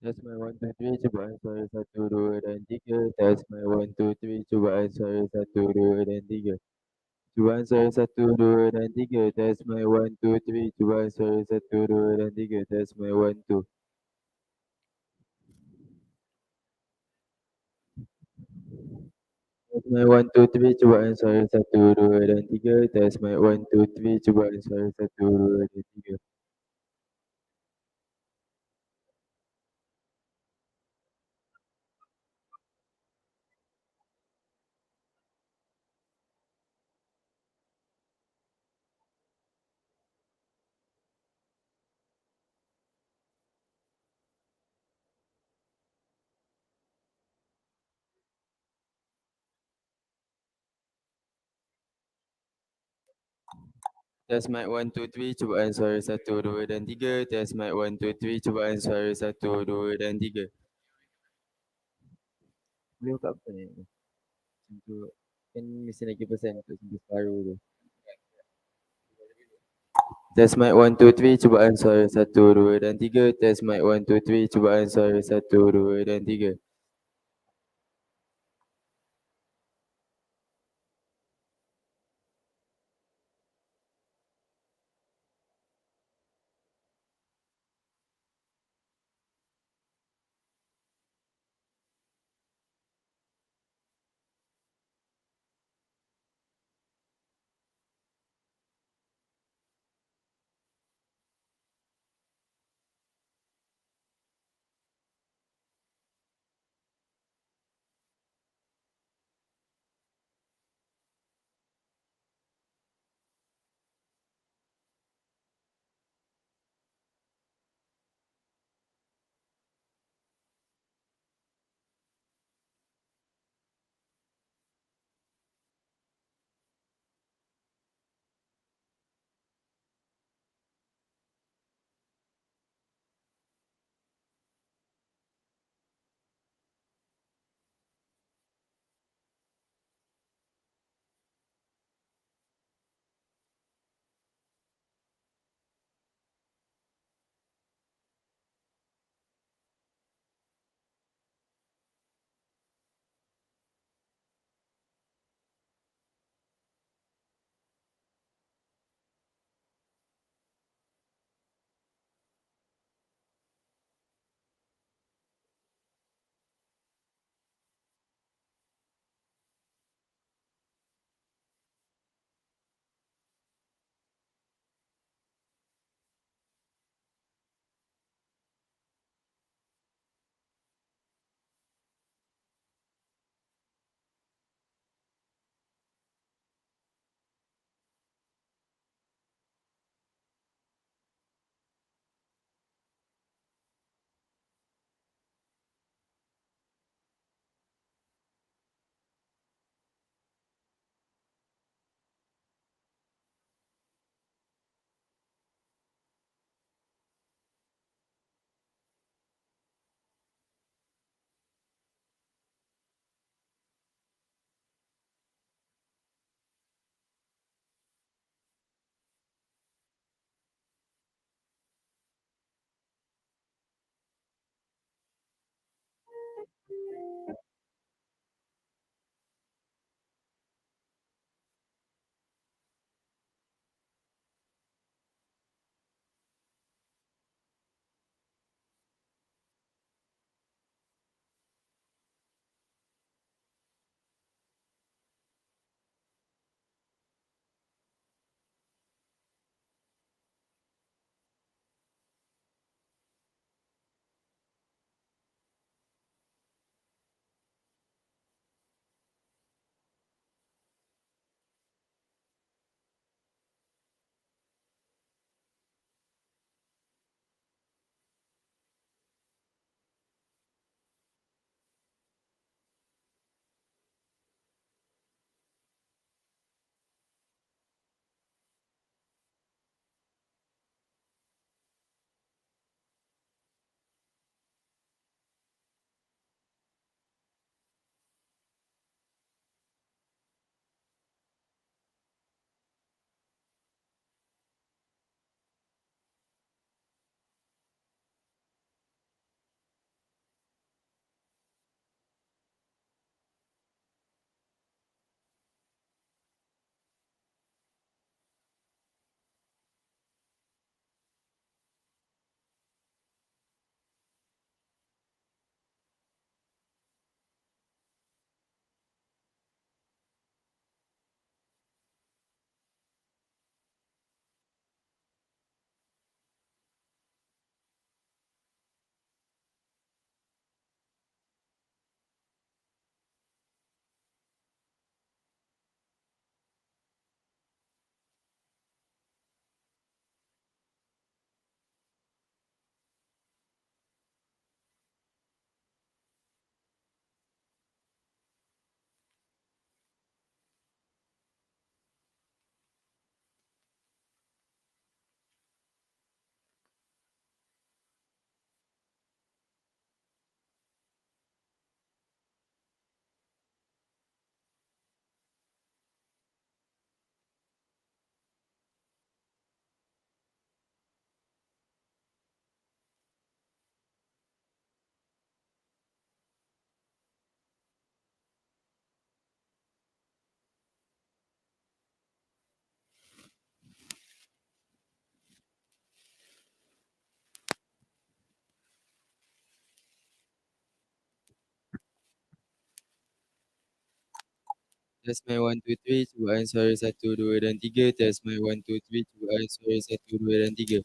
Tes my 1, 2, 3, cubaan suara 1, 2 dan 3. Tes my 1, 2, 3, cubaan suara 1, 2 dan 3. Cubaan suara 1, 2 dan 3. Tes my 1, 2, 3, cubaan suara 1, 2 dan 3. Tes my 1, 2. Tes my 1, 2, 3, cubaan suara 1, 2 dan 3. Tes my 1, 2, 3, cubaan suara 1, 2 dan 3. Tes mic 1, 2, 3, cubaan suara 1, 2 dan 3. Tes mic 1, 2, 3, cubaan suara 1, 2 dan 3. Boleh buka apa ni? Untuk kan mesti lagi persen untuk sampai separuh tu. Tes mic 1, 2, 3, cubaan suara 1, 2 dan 3. Tes mic 1, 2, 3, cubaan suara 1, 2 dan 3. Tes main 1, 2, 3, cubaan suara 1, 2 dan 3. Tes main 1, 2, 3, cubaan suara 1, 2 dan 3.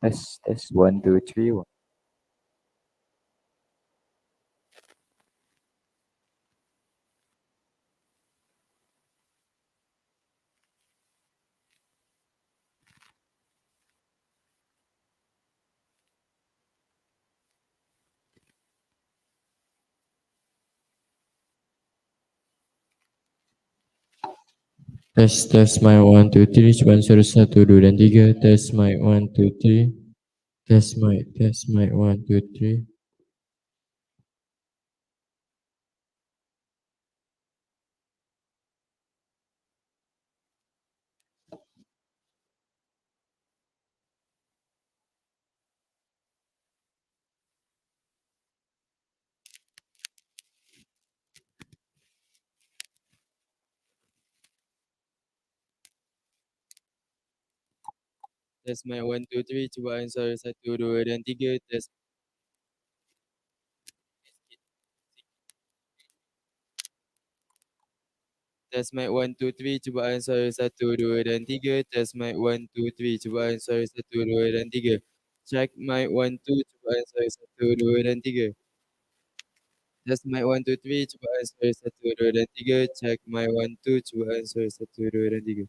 Tes tes 1, 2, 3. Tes mic 1 2 3 coba suara 1 2 dan 3 tes mic 1 2 3 tes mic 1 2 3 Tes mic 1 2 3 cubaan suara 1 2 dan 3 tes mic 1 2 3 cubaan suara 1 2 dan 3 tes mic 1 2 3 cubaan suara 1 2 dan 3 check mic 1 2 cubaan suara 1 2 dan 3 tes mic 1 2 3 cubaan suara 1 2 dan 3 check mic 1 2 cubaan suara 1 2 dan 3.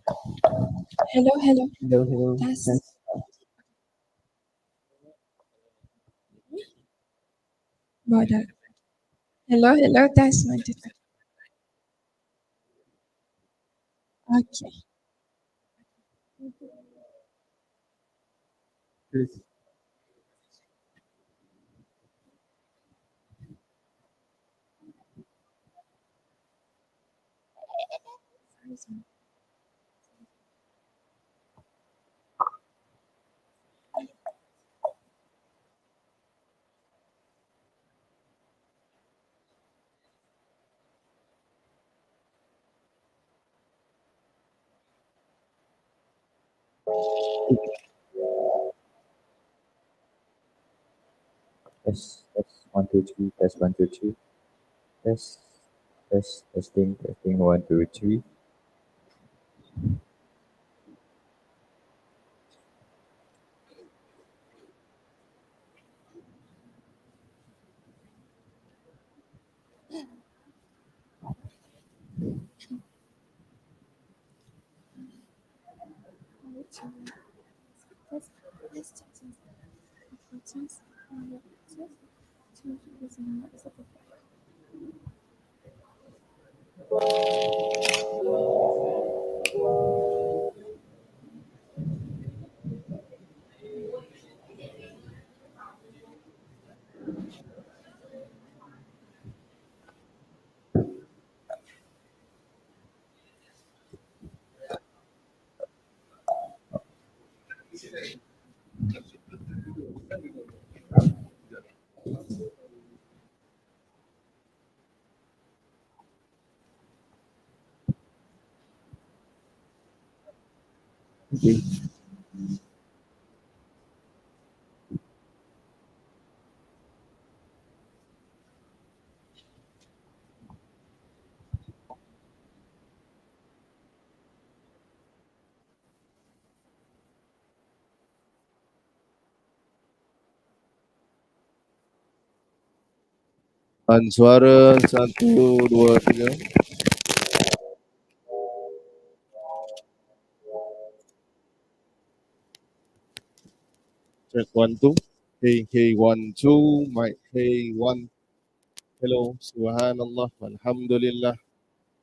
Hello, hello. Hello, hello. Test. Test. Border. Hello, hello. Test. One, two, three. Okay. Yes. Test, test, 1, 2, 3, test, 1, 2, 3, test, test, testing, 1, 2, 3. Okay. Suara 1, 2, 3. Check 1, 2. Hey, hey, 1, 2. Mic, hey, 1. Hello, Subhanallah, Alhamdulillah.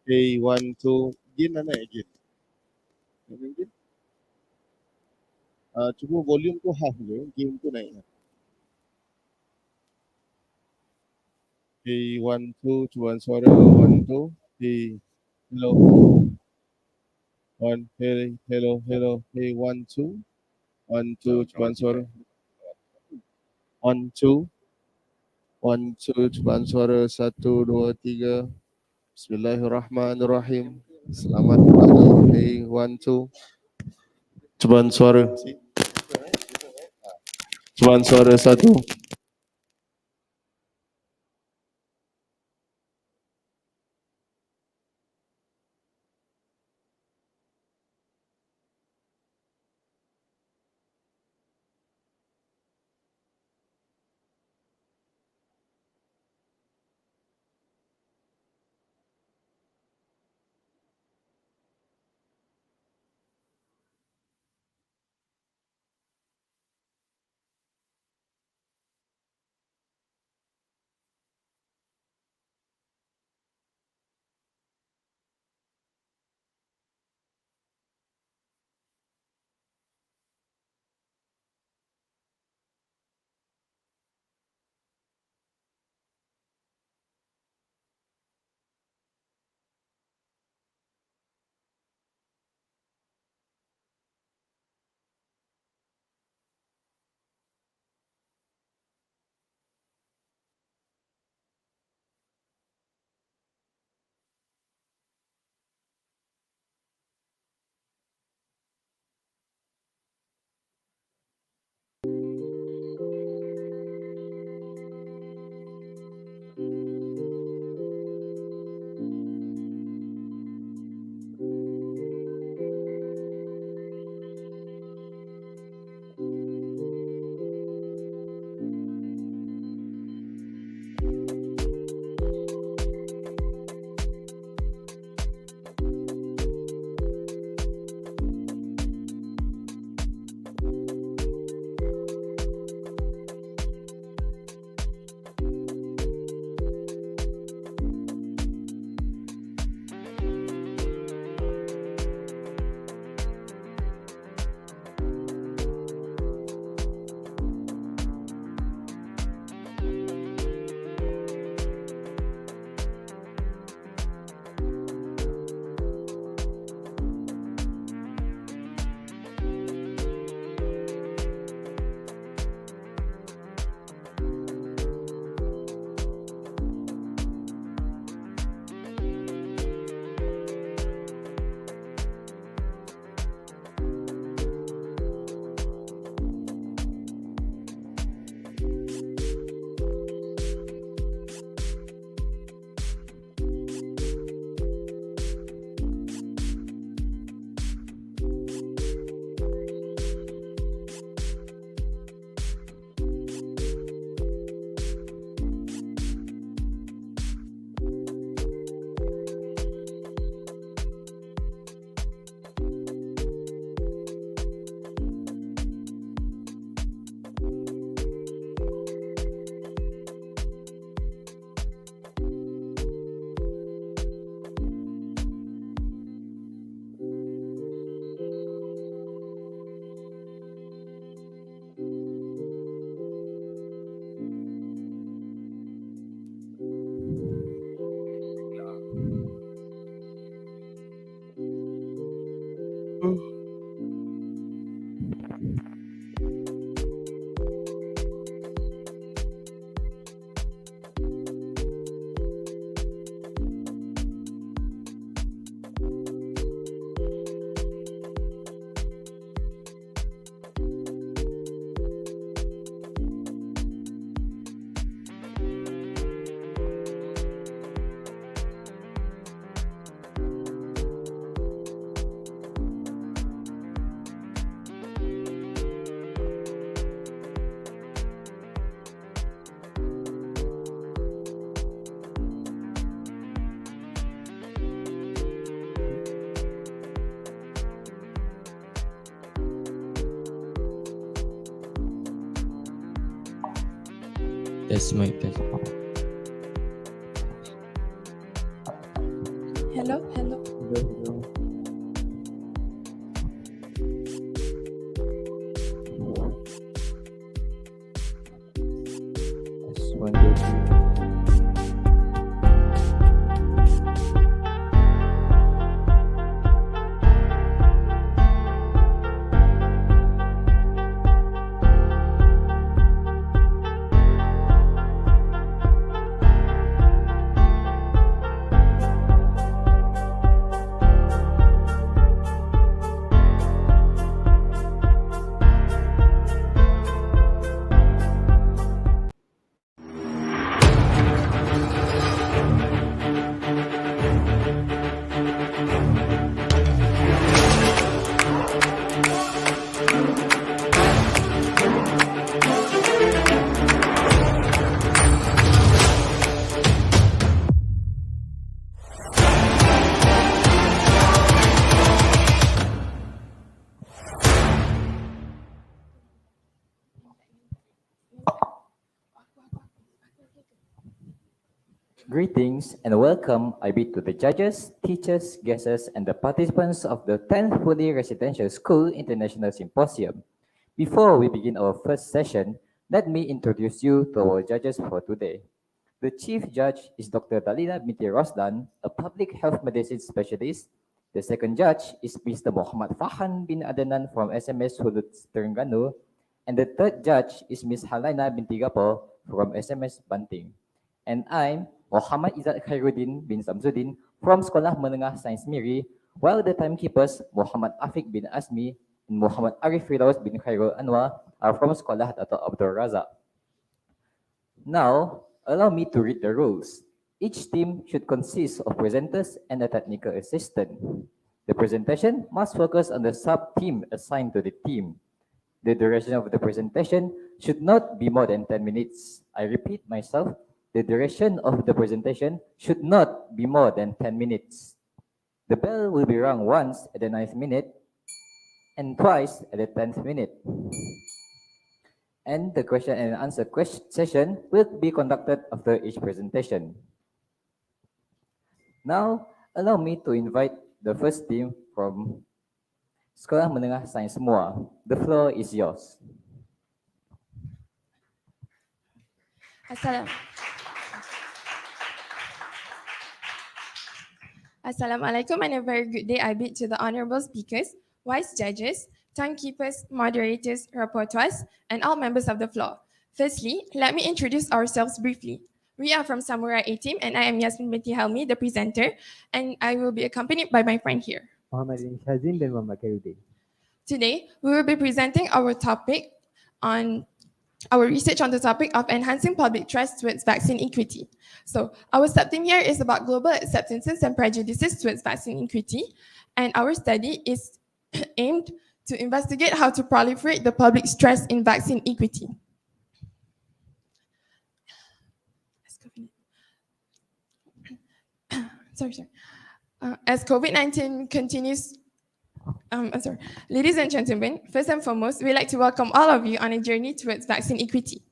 Hey, 1, 2. Gin na gin. Ano gin? Cuba volume ko half je. Gin ko naik. Hey, 1, 2. Cuba suara 1, 2. Hey, hello. One, hey, hello, hello. Hey, 1, 2. 1, 2. Cuba suara 1, 2. 1, 2. Cuba suara 1, 2, 3. Bismillahirrahmanirrahim. Selamat pagi. Hey, 1, 2. Cubaan suara. Cubaan suara 1. Test mic test. Hello, hello. Hello, hello. Yes, 1, 2, 3. Greetings and welcome, I bid to the judges, teachers, guests, and the participants of the 10th Fully Residential School International Symposium. Before we begin our first session, let me introduce you to our judges for today. The Chief Judge is Dr. Dalina binti Rosdan, a public health medicine specialist. The second judge is Mr. Muhammad Fahan bin Adnan from SMS Hudud Terengganu. And the third judge is Ms. Halaina binti Gapo from SMS Banting. And I'm Muhammad Izzat Khairuddin bin Samsudin from Sekolah Menengah Sains Miri, while the timekeepers Muhammad Afiq bin Asmi and Muhammad Arif Firdaus bin Khairul Anwar are from Sekolah Dato' Abdul Razak. Now, allow me to read the rules. Each team should consist of presenters and a technical assistant. The presentation must focus on the sub-theme assigned to the team. The duration of the presentation should not be more than 10 minutes. I repeat myself, the duration of the presentation should not be more than 10 minutes. The bell will be rung once at the 9th minute and twice at the 10th minute. And the question and answer session will be conducted after each presentation. Now, allow me to invite the first team from Sekolah Menengah Sains Semua. The floor is yours. Assalamualaikum and a very good day I bid to the honorable speakers, wise judges, timekeepers, moderators, rapporteurs, and all members of the floor. Firstly, let me introduce ourselves briefly. We are from Samurai A team and I am Yasmin binti Helmi, the presenter, and I will be accompanied by my friend here. Muhammad Shazin dan Muhammad Khairuddin. Today, we will be presenting our topic on our research on the topic of enhancing public trust towards vaccine equity. So our sub-theme here is about global acceptances and prejudices towards vaccine equity, and our study is aimed to investigate how to proliferate the public's trust in vaccine equity. As COVID-19 continues, Ladies and gentlemen, first and foremost, we'd like to welcome all of you on a journey towards vaccine equity.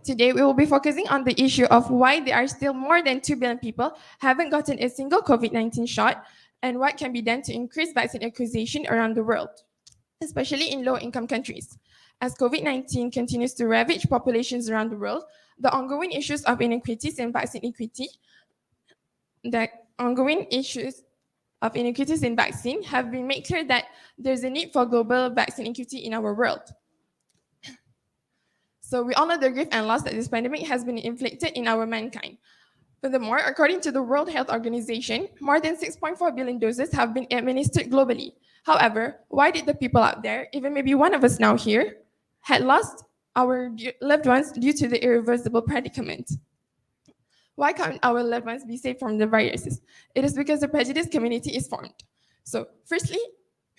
Today, we will be focusing on the issue of why there are still more than 2 billion people haven't gotten a single COVID-19 shot and what can be done to increase vaccine acquisition around the world, especially in low-income countries. As COVID-19 continues to ravage populations around the world, the ongoing issues of inequities in vaccine equity, in vaccine have been made clear that there's a need for global vaccine equity in our world. So we all know the grief and loss that this pandemic has been inflicted in our mankind. Furthermore, according to the World Health Organization, more than 6.4 billion doses have been administered globally. However, why did the people out there, even maybe one of us now here, had lost our loved ones due to the irreversible predicament? Why can't our loved ones be saved from the viruses? It is because the prejudice community is formed. So firstly,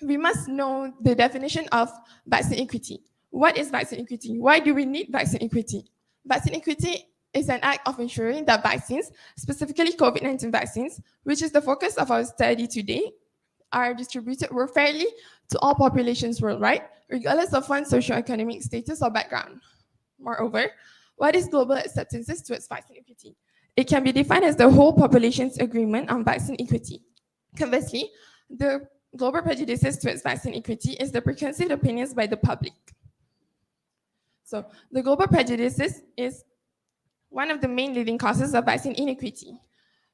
we must know the definition of vaccine equity. What is vaccine equity? Why do we need vaccine equity? Vaccine equity is an act of ensuring that vaccines, specifically COVID-19 vaccines, which is the focus of our study today, are distributed fairly to all populations worldwide, regardless of one's socioeconomic status or background. Moreover, What is global acceptances towards vaccine equity? It can be defined as the whole population's agreement on vaccine equity. Conversely, the global prejudices towards vaccine equity is the preconceived opinions by the public. So the global prejudices is one of the main leading causes of vaccine inequity.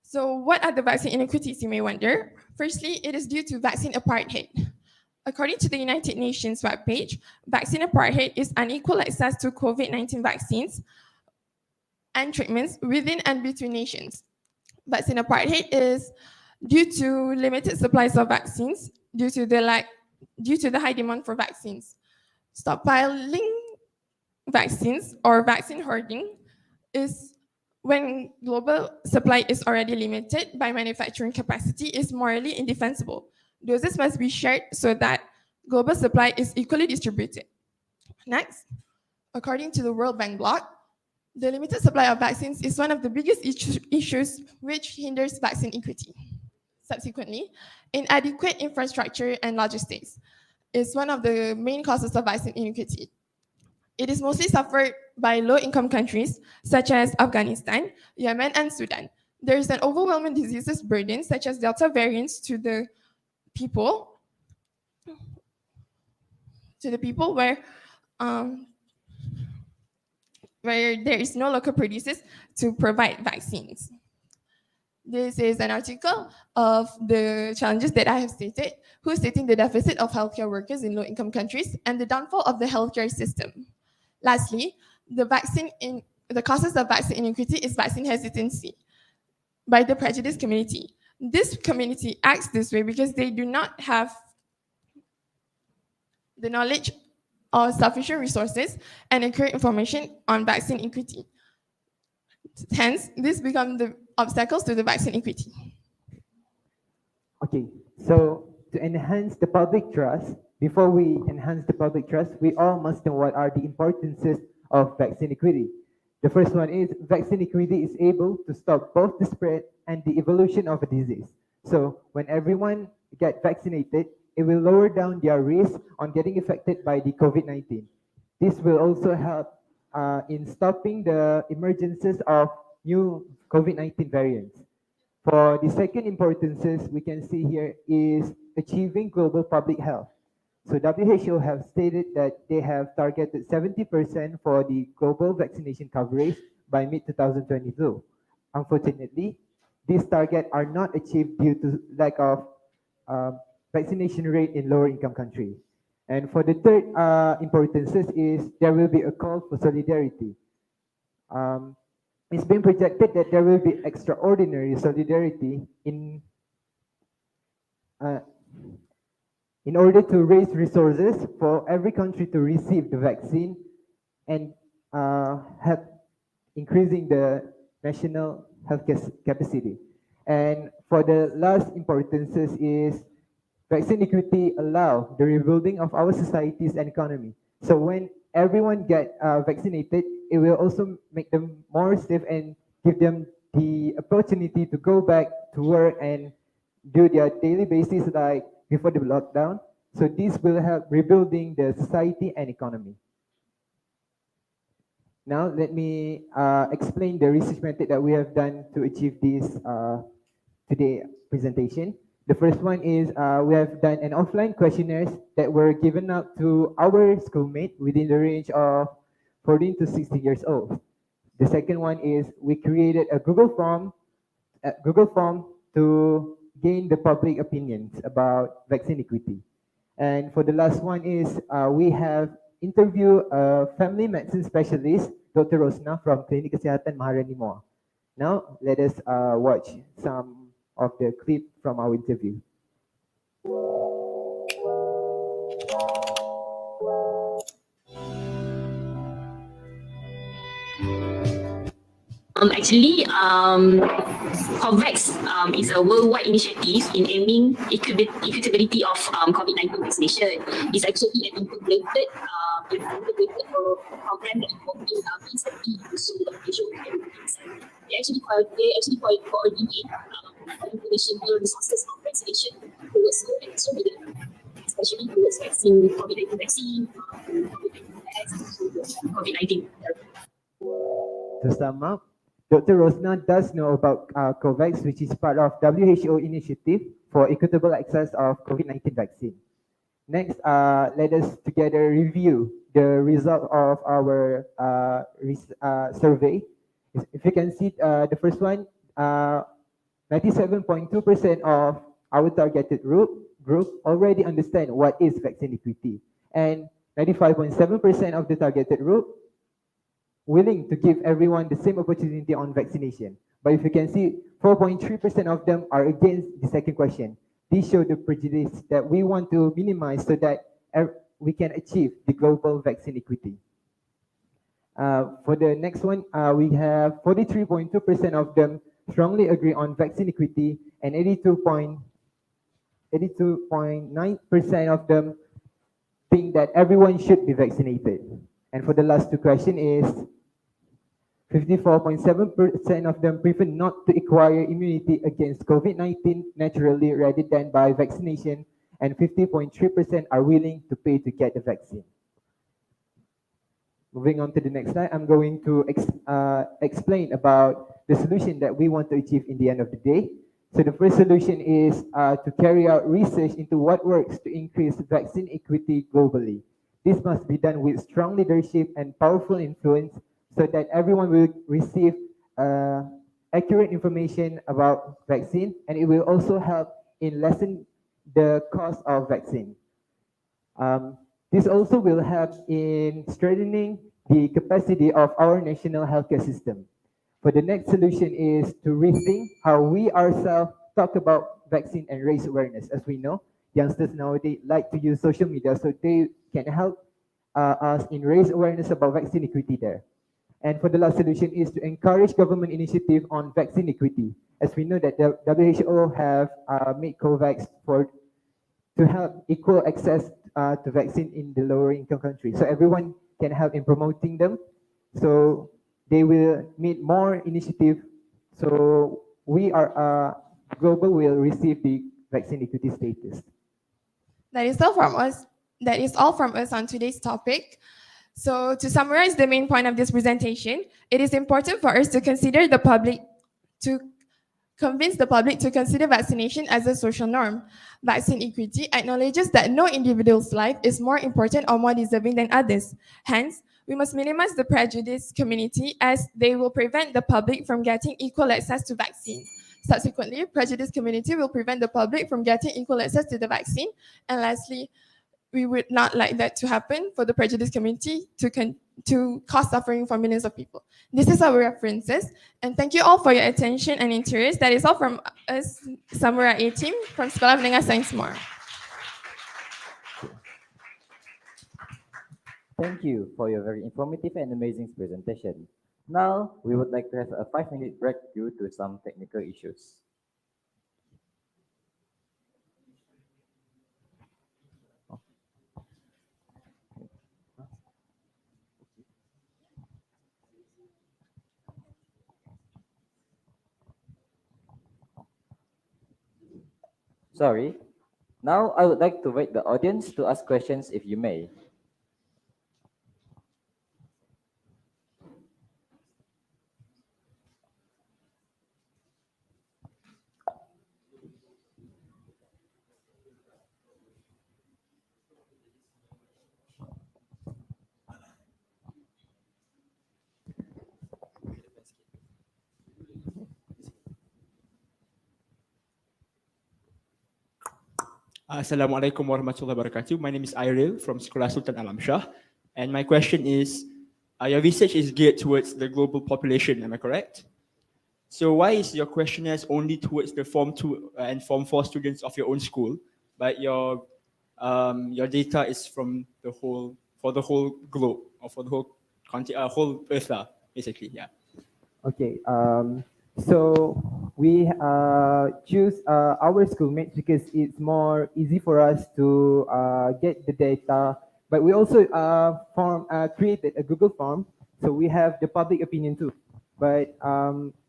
So what are the vaccine inequities, you may wonder? Firstly, it is due to vaccine apartheid. According to the United Nations webpage, vaccine apartheid is unequal access to COVID-19 vaccines and treatments within and between nations. Vaccine apartheid is due to limited supplies of vaccines, due to the high demand for vaccines. Stockpiling vaccines or vaccine hoarding is when global supply is already limited by manufacturing capacity is morally indefensible. Doses must be shared so that global supply is equally distributed. Next, according to the World Bank blog, the limited supply of vaccines is one of the biggest issues which hinders vaccine equity. Subsequently, inadequate infrastructure and logistics is one of the main causes of vaccine inequity. It is mostly suffered by low-income countries such as Afghanistan, Yemen, and Sudan. There is an overwhelming diseases burden, such as Delta variants, to the people um, where there is no local producers to provide vaccines. This is an article of the challenges that I have stated, who's stating the deficit of healthcare workers in low-income countries and the downfall of the healthcare system. Lastly, the causes of vaccine inequity is vaccine hesitancy by the prejudiced community. This community acts this way because they do not have the knowledge or sufficient resources and accurate information on vaccine equity. Hence, this becomes the obstacles to the vaccine equity. Okay, so to enhance the public trust, before we enhance the public trust, we all must know what are the importances of vaccine equity. The first one is vaccine equity is able to stop both the spread and the evolution of a disease. So when everyone get vaccinated, it will lower down their risk on getting affected by the COVID-19. This will also help in stopping the emergences of new COVID-19 variants. For the second importances we can see here is achieving global public health. So WHO have stated that they have targeted 70% for the global vaccination coverage by mid-2022. Unfortunately, these targets are not achieved due to lack of vaccination rate in lower income countries. And for the third importances is there will be a call for solidarity. It's been projected that there will be extraordinary solidarity in order to raise resources for every country to receive the vaccine and help increasing the national health capacity. And for the last importances is vaccine equity allow the rebuilding of our societies and economy. So when everyone get vaccinated, it will also make them more safe and give them the opportunity to go back to work and do their daily basis like before the lockdown. So this will help rebuilding the society and economy. Now let me explain the research method that we have done to achieve this today presentation. The first one is we have done an offline questionnaires that were given out to our schoolmates within the range of 14 to 16 years old. The second one is we created a Google form to gain the public opinions about vaccine equity. And for the last one is we have interviewed a family medicine specialist, Dr. Rosna from Klinik Kesehatan Maharani Moa. Now let us watch some of the clip from our interview. Actually, COVAX is a worldwide initiative in aiming equitability of COVID-19 vaccination. It's actually an integrated program that involves recently so the Malaysia they actually coordinate international resources of vaccination towards especially towards COVID-19 vaccine, COVID-19 therapy. To sum up, Dr. Rosna does know about COVAX, which is part of WHO initiative for equitable access of COVID-19 vaccine. Next, let us together review the result of our survey. If you can see the first one, 97.2% of our targeted group already understand what is vaccine equity, and 95.7% of the targeted group willing to give everyone the same opportunity on vaccination. But if you can see, 4.3% of them are against the second question. These show the prejudice that we want to minimize so that we can achieve the global vaccine equity. For the next one, we have 43.2% of them strongly agree on vaccine equity, and 82.9% of them think that everyone should be vaccinated. And for the last two questions is 54.7% of them prefer not to acquire immunity against COVID-19 naturally rather than by vaccination, and 50.3% are willing to pay to get the vaccine. Moving on to the next slide, I'm going to explain about the solution that we want to achieve in the end of the day. So the first solution is to carry out research into what works to increase vaccine equity globally. This must be done with strong leadership and powerful influence so that everyone will receive accurate information about vaccine, and it will also help in lessen the cost of vaccine. This also will help in strengthening the capacity of our national healthcare system. For the next solution is to rethink how we ourselves talk about vaccine and raise awareness. As we know, youngsters nowadays like to use social media, so they can help us in raise awareness about vaccine equity there. And for the last solution is to encourage government initiative on vaccine equity. As we know that the WHO have made COVAX to help equal access to vaccine in the lower income countries. So everyone can help in promoting them. So they will meet more initiative. So we are global will receive the vaccine equity status. That is all from us. That is all from us on today's topic. So to summarize the main point of this presentation, it is important for us to convince the public to consider vaccination as a social norm. Vaccine equity acknowledges that no individual's life is more important or more deserving than others. Hence, we must minimize the prejudice community as they will prevent the public from getting equal access to vaccine. Subsequently, prejudice community will prevent the public from getting equal access to the vaccine. And lastly, we would not like that to happen for the prejudice community to cause suffering for millions of people. This is our references, and thank you all for your attention and interest. That is all from us, Samurai A team from Sekolah Menengah Sains Muar. Thank you for your very informative and amazing presentation. Now, we would like to have a 5-minute break due to some technical issues. Sorry. Now, I would like to invite the audience to ask questions if you may. Assalamualaikum warahmatullahi wabarakatuh. My name is Iril from Sekolah Sultan Alam Shah. And my question is, your research is geared towards the global population, am I correct? So why is your questionnaires only towards the Form 2 and Form 4 students of your own school, but your data is from for the whole globe, or for the whole Earth, basically, yeah. Okay, so we choose our schoolmates because it's more easy for us to get the data. But we also created a Google form, so we have the public opinion too. But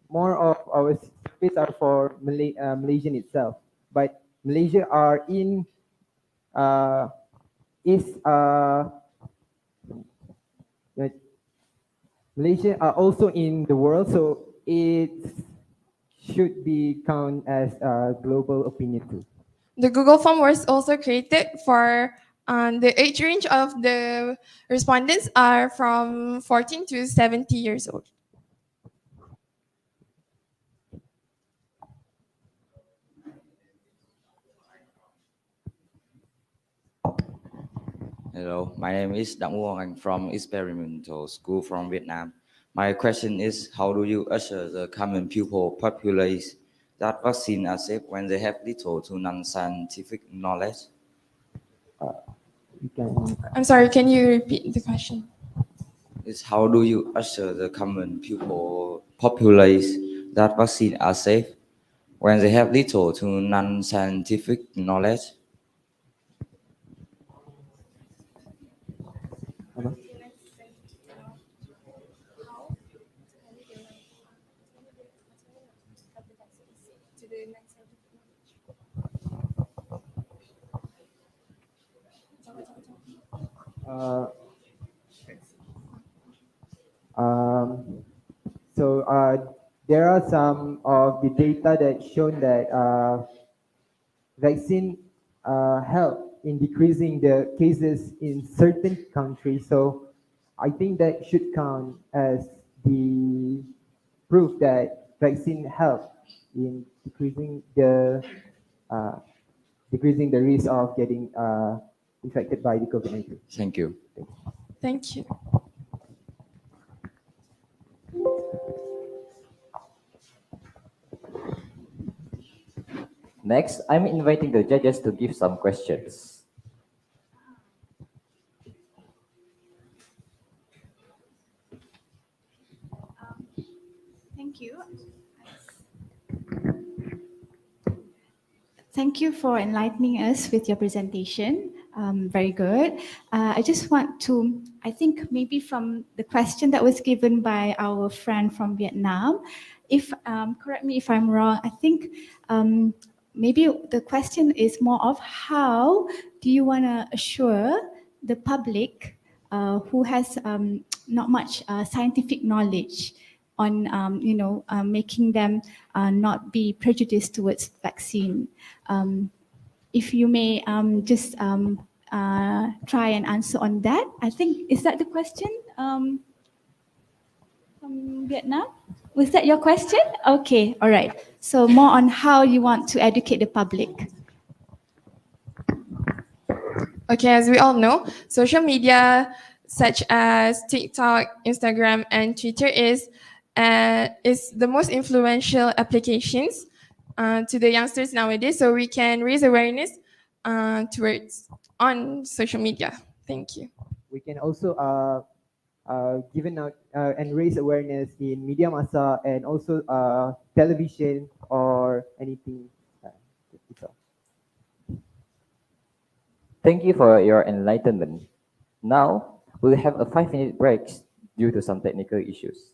more of our surveys are for Malaysian itself. But Malaysia are in Malaysia are also in the world, so it should be counted as a global opinion too. The Google form was also created for the age range of the respondents are from 14 to 70 years old. Hello, my name is Đặng Nguyen. I'm from Experimental School from Vietnam. My question is, how do you assure the common pupil populace that vaccines are safe when they have little to non-scientific knowledge? You can I'm sorry, can you repeat the question? Is how do you assure the common pupil populace that vaccines are safe when they have little to non-scientific knowledge? Uh, um, so there are some of the data that shown that vaccine help in decreasing the cases in certain countries. So I think that should count as the proof that vaccine help in uh, decreasing the risk of getting infected by the COVID-19. Thank you. Thank you. Next, I'm inviting the judges to give some questions. Thank you. Thank you for enlightening us with your presentation. Very good. I just want to, I think maybe from the question that was given by our friend from Vietnam, if correct me if I'm wrong, I think maybe the question is more of how do you want to assure the public who has not much scientific knowledge on making them not be prejudiced towards vaccine. If you may just try and answer on that. I think, is that the question from Vietnam? Was that your question? Okay, all right. So more on how you want to educate the public. Okay, as we all know, social media such as TikTok, Instagram, and Twitter is the most influential applications to the youngsters nowadays. So we can raise awareness towards on social media. Thank you. We can also given out and raise awareness in media massa and also television or anything. That's all. Thank you for your enlightenment. Now, we'll have a 5-minute break due to some technical issues.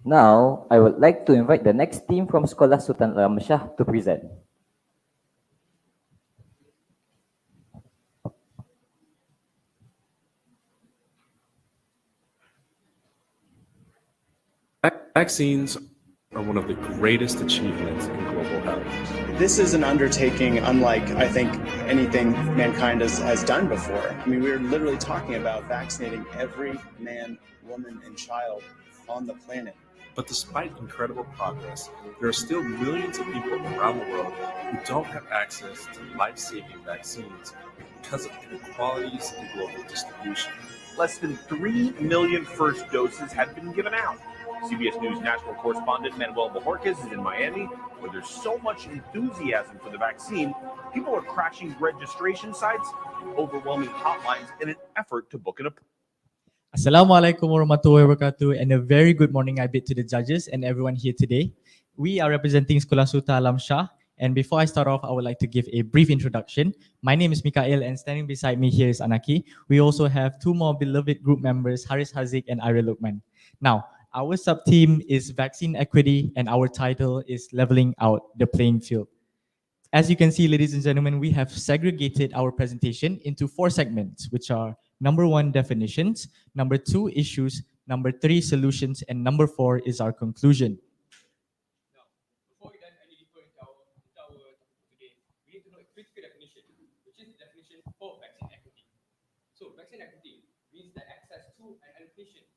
Now, I would like to invite the next team from Sekolah Sultan Alam Shah to present. Vaccines are one of the greatest achievements in global health. This is an undertaking unlike, I think, anything mankind has done before. I mean, we're literally talking about vaccinating every man, woman, and child on the planet. But despite incredible progress, there are still millions of people around the world who don't have access to life-saving vaccines because of inequalities in global distribution. Less than 3 million first doses have been given out. CBS News national correspondent Manuel Bojorquez is in Miami, where there's so much enthusiasm for the vaccine, people are crashing registration sites and overwhelming hotlines in an effort to book an appointment. Assalamualaikum warahmatullahi wabarakatuh, and a very good morning I bid to the judges and everyone here today. We are representing Sekolah Sultan Alam Shah, and before I start off, I would like to give a brief introduction. My name is Mikael, and standing beside me here is Anaki. We also have two more beloved group members, Haris Haziq and Ira Lukman. Now, our sub-team is Vaccine Equity, and our title is Leveling Out the Playing Field. As you can see, ladies and gentlemen, we have segregated our presentation into 4 segments, which are number 1, definitions, number 2, issues, number 3, solutions, and number 4 is our conclusion. Now, before we dive any deeper into our topic today, we need to know a critical definition, which is the definition for vaccine equity. So, vaccine equity means that access to and allocation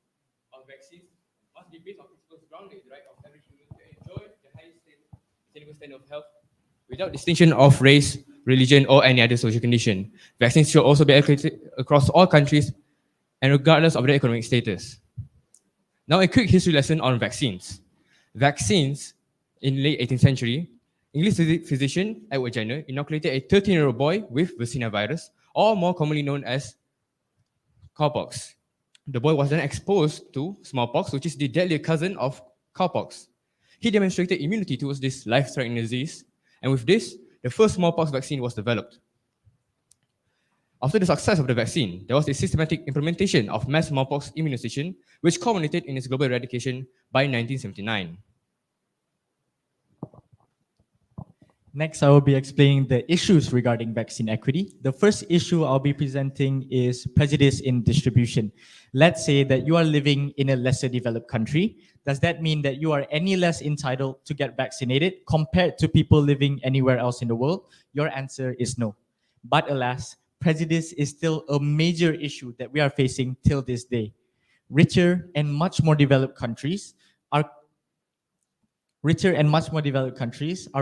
of vaccines must be based on principles grounded in the right of every human to enjoy the highest sustainable standard of health without distinction of race, religion, or any other social condition. Vaccines should also be allocated across all countries and regardless of their economic status. Now, a quick history lesson on vaccines. Vaccines in late 18th century, English physician Edward Jenner inoculated a 13-year-old boy with vaccinia virus, or more commonly known as cowpox. The boy was then exposed to smallpox, which is the deadlier cousin of cowpox. He demonstrated immunity towards this life-threatening disease, and with this, the first smallpox vaccine was developed. After the success of the vaccine, there was a systematic implementation of mass smallpox immunization, which culminated in its global eradication by 1979. Next, I will be explaining the issues regarding vaccine equity. The first issue I'll be presenting is prejudice in distribution. Let's say that you are living in a lesser developed country. Does that mean that you are any less entitled to get vaccinated compared to people living anywhere else in the world? Your answer is no. But alas, prejudice is still a major issue that we are facing till this day. Richer and much more developed countries are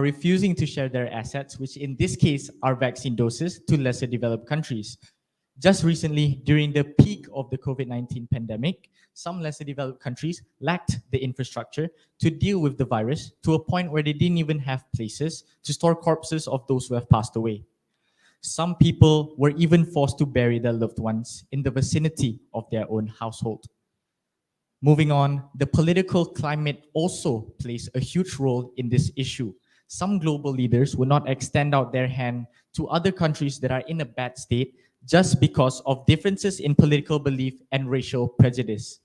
refusing to share their assets, which in this case are vaccine doses, to lesser developed countries. Just recently, during the peak of the COVID-19 pandemic, some lesser developed countries lacked the infrastructure to deal with the virus to a point where they didn't even have places to store corpses of those who have passed away. Some people were even forced to bury their loved ones in the vicinity of their own household. Moving on, the political climate also plays a huge role in this issue. Some global leaders will not extend out their hand to other countries that are in a bad state just because of differences in political belief and racial prejudice.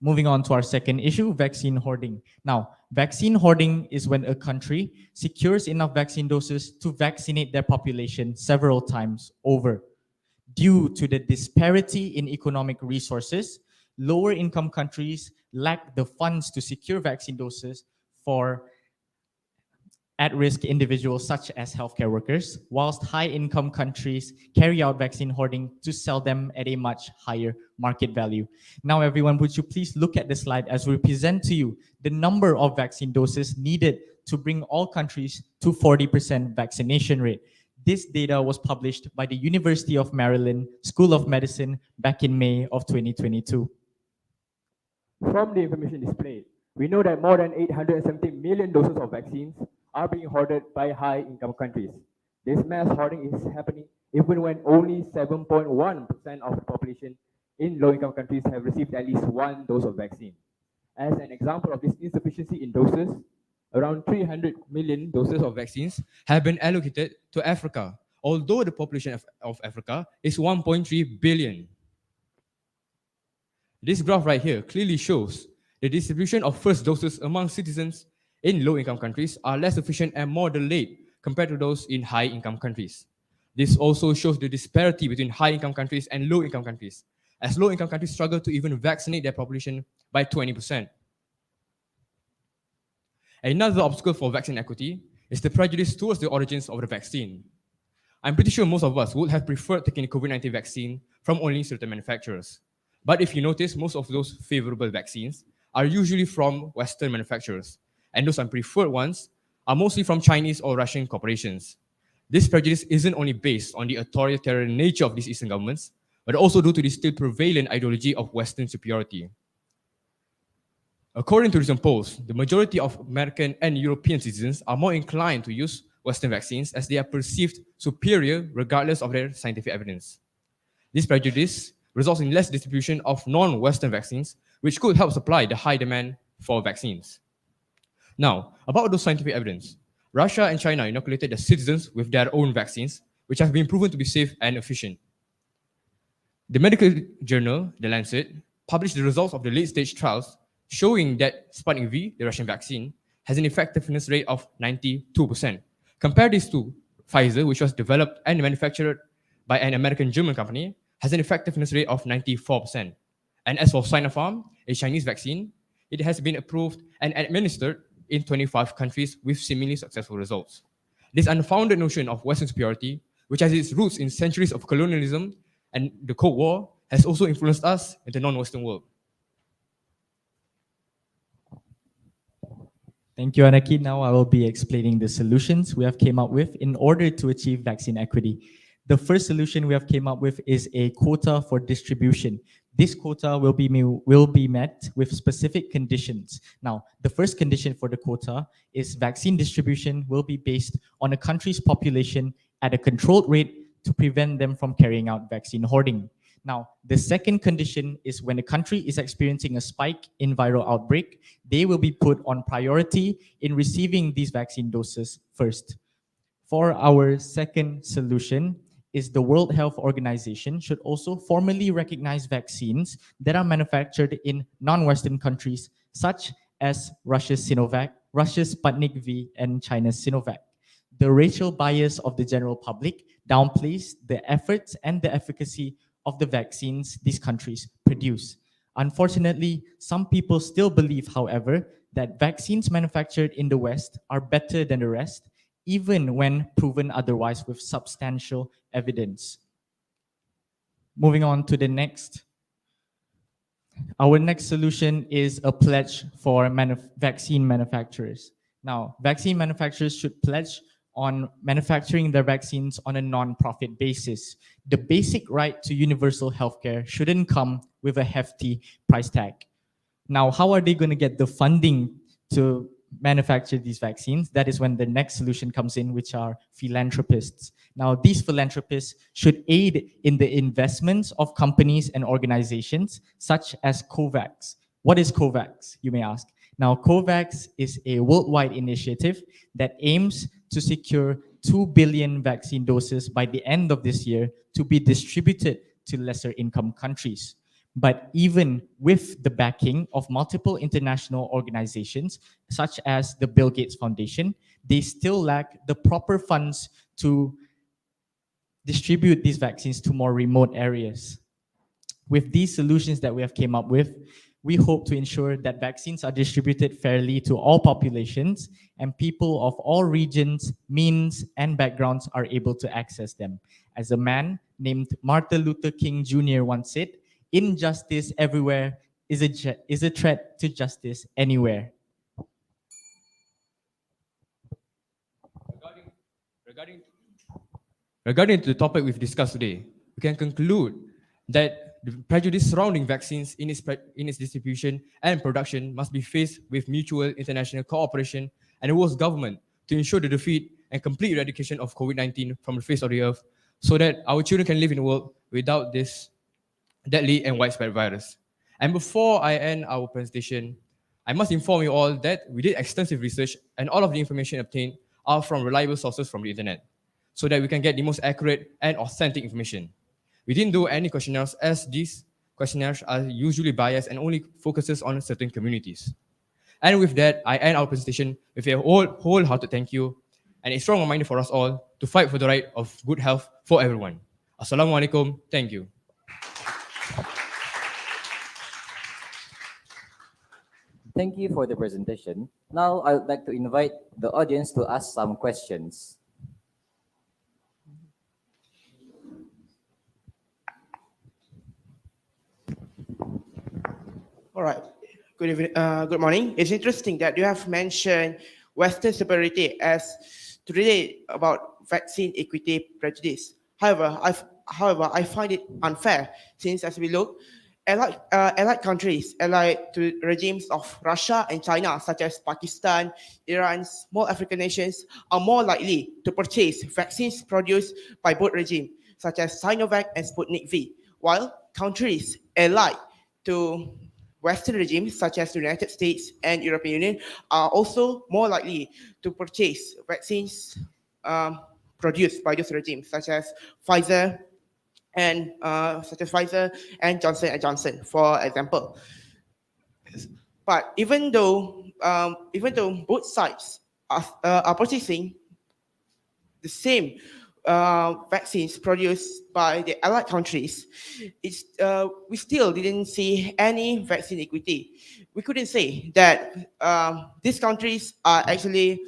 Moving on to our second issue, vaccine hoarding. Now, vaccine hoarding is when a country secures enough vaccine doses to vaccinate their population several times over. Due to the disparity in economic resources, lower income countries lack the funds to secure vaccine doses for at-risk individuals such as healthcare workers, whilst high-income countries carry out vaccine hoarding to sell them at a much higher market value. Now, everyone, would you please look at the slide as we present to you the number of vaccine doses needed to bring all countries to 40% vaccination rate. This data was published by the University of Maryland School of Medicine back in May of 2022. From the information displayed, we know that more than 870 million doses of vaccines are being hoarded by high-income countries. This mass hoarding is happening even when only 7.1% of the population in low-income countries have received at least one dose of vaccine. As an example of this insufficiency in doses, around 300 million doses of vaccines have been allocated to Africa, although the population of Africa is 1.3 billion. This graph right here clearly shows the distribution of first doses among citizens in low-income countries are less efficient and more delayed compared to those in high-income countries. This also shows the disparity between high-income countries and low-income countries, as low-income countries struggle to even vaccinate their population by 20%. Another obstacle for vaccine equity is the prejudice towards the origins of the vaccine. I'm pretty sure most of us would have preferred taking the COVID-19 vaccine from only certain manufacturers. But if you notice, most of those favorable vaccines are usually from Western manufacturers, and those unpreferred ones are mostly from Chinese or Russian corporations. This prejudice isn't only based on the authoritarian nature of these Eastern governments, but also due to the still prevalent ideology of Western superiority. According to recent polls, the majority of American and European citizens are more inclined to use Western vaccines as they are perceived superior regardless of their scientific evidence. This prejudice results in less distribution of non-Western vaccines, which could help supply the high demand for vaccines. Now, about those scientific evidence, Russia and China inoculated their citizens with their own vaccines, which have been proven to be safe and efficient. The medical journal, The Lancet, published the results of the late-stage trials showing that Sputnik V, the Russian vaccine, has an effectiveness rate of 92%. Compare this to Pfizer, which was developed and manufactured by an American-German company, has an effectiveness rate of 94%. And as for Sinopharm, a Chinese vaccine, it has been approved and administered in 25 countries with similarly successful results. This unfounded notion of Western superiority, which has its roots in centuries of colonialism and the Cold War, has also influenced us in the non-Western world. Thank you, Anaki. Now I will be explaining the solutions we have came up with in order to achieve vaccine equity. The first solution we have came up with is a quota for distribution. This quota will be met with specific conditions. Now, the first condition for the quota is vaccine distribution will be based on a country's population at a controlled rate to prevent them from carrying out vaccine hoarding. Now, the second condition is when a country is experiencing a spike in viral outbreak, they will be put on priority in receiving these vaccine doses first. For our second solution, is the World Health Organization should also formally recognize vaccines that are manufactured in non-Western countries, such as Russia's Sinovac, Russia's Sputnik V, and China's Sinovac. The racial bias of the general public downplays the efforts and the efficacy of the vaccines these countries produce. Unfortunately, some people still believe, however, that vaccines manufactured in the West are better than the rest, even when proven otherwise with substantial evidence. Moving on to the next. Our next solution is a pledge for vaccine manufacturers. Now, vaccine manufacturers should pledge on manufacturing their vaccines on a non-profit basis. The basic right to universal healthcare shouldn't come with a hefty price tag. Now, how are they going to get the funding to manufacture these vaccines? That is when the next solution comes in, which are philanthropists. Now, these philanthropists should aid in the investments of companies and organizations such as COVAX. What is COVAX, you may ask? Now, COVAX is a worldwide initiative that aims to secure 2 billion vaccine doses by the end of this year to be distributed to lesser income countries. But even with the backing of multiple international organizations, such as the Bill Gates Foundation, they still lack the proper funds to distribute these vaccines to more remote areas. With these solutions that we have came up with, we hope to ensure that vaccines are distributed fairly to all populations and people of all regions, means, and backgrounds are able to access them. As a man named Martin Luther King Jr. once said, "Injustice everywhere is a threat to justice anywhere." Regarding the topic we've discussed today, we can conclude that the prejudice surrounding vaccines in its distribution and production must be faced with mutual international cooperation and the world's government to ensure the defeat and complete eradication of COVID-19 from the face of the earth so that our children can live in a world without this deadly and widespread virus. And before I end our presentation, I must inform you all that we did extensive research and all of the information obtained are from reliable sources from the internet so that we can get the most accurate and authentic information. We didn't do any questionnaires as these questionnaires are usually biased and only focuses on certain communities. And with that, I end our presentation with a wholehearted thank you and a strong reminder for us all to fight for the right of good health for everyone. Assalamualaikum. Thank you. Thank you for the presentation. Now, I would like to invite the audience to ask some questions. All right. Good evening. Good morning. It's interesting that you have mentioned Western superiority as today about vaccine equity prejudice. However, I find it unfair since, as we look, allied countries, allied to regimes of Russia and China, such as Pakistan, Iran, small African nations, are more likely to purchase vaccines produced by both regimes, such as Sinovac and Sputnik V, while countries allied to Western regimes such as the United States and European Union are also more likely to purchase vaccines produced by those regimes, such as Pfizer and Johnson & Johnson, for example. But even though both sides are purchasing the same vaccines produced by the allied countries, we still didn't see any vaccine equity. We couldn't say that these countries are actually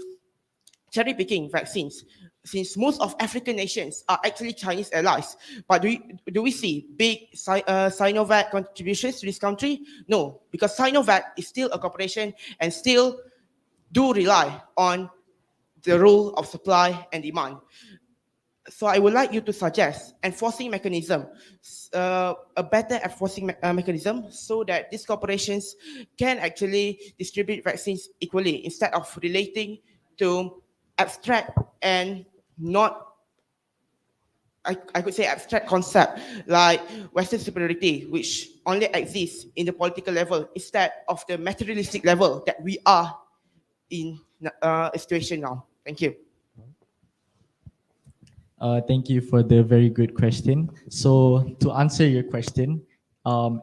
cherry picking vaccines, since most of African nations are actually Chinese allies. But do we see big Sinovac contributions to this country? No, because Sinovac is still a corporation and still do rely on the rule of supply and demand. So I would like you to suggest enforcing mechanism, a better enforcing mechanism, so that these corporations can actually distribute vaccines equally instead of relating to abstract and not, I could say, abstract concept like Western superiority, which only exists in the political level instead of the materialistic level that we are in a situation now. Thank you. Thank you for the very good question. So to answer your question,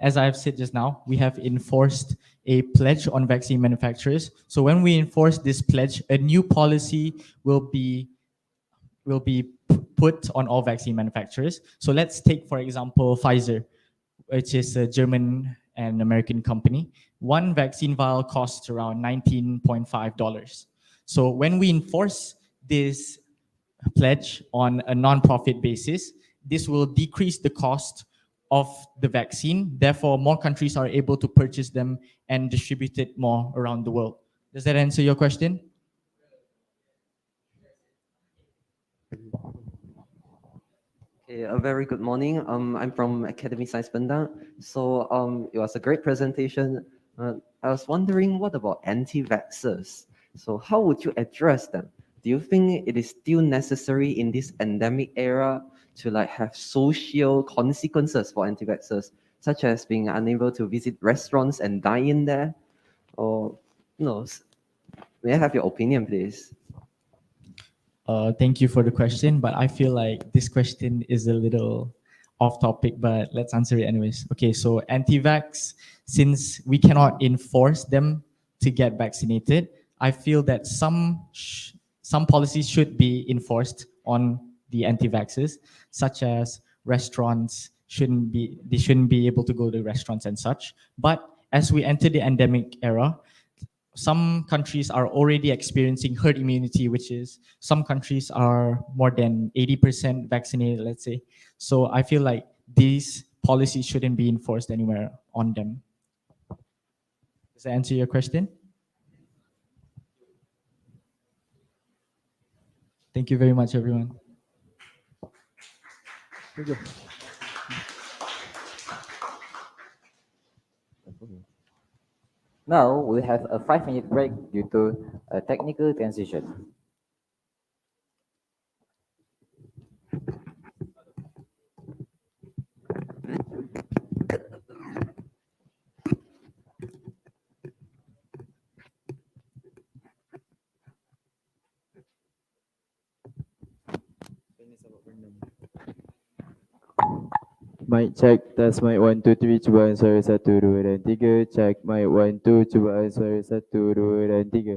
as I have said just now, we have enforced a pledge on vaccine manufacturers. So when we enforce this pledge, a new policy will be put on all vaccine manufacturers. So let's take, for example, Pfizer, which is a German and American company. One vaccine vial costs around $19.5. So when we enforce this pledge on a non-profit basis, this will decrease the cost of the vaccine. Therefore, more countries are able to purchase them and distribute it more around the world. Does that answer your question? Okay, a very good morning. I'm from Academy Science Benda. So it was a great presentation. I was wondering, what about anti-vaxxers? So how would you address them? Do you think it is still necessary in this endemic era to like have social consequences for anti-vaxxers, such as being unable to visit restaurants and dine in there? Or, may I have your opinion, please? Thank you for the question, but I feel like this question is a little off topic, but let's answer it anyways. Okay, so anti-vax, since we cannot enforce them to get vaccinated, I feel that some policies should be enforced on the anti-vaxxers, such as restaurants shouldn't be able to go to restaurants and such. But as we enter the endemic era, some countries are already experiencing herd immunity, which is some countries are more than 80% vaccinated, let's say. So I feel like these policies shouldn't be enforced anywhere on them. Does that answer your question? Thank you very much, everyone. Thank you. Now we have a 5-minute break due to a technical transition. Mic check, test mic 1, 2, 3, cubaan suara 1, 2 dan 3. Check mic 1, 2, cubaan suara 1, 2 dan 3.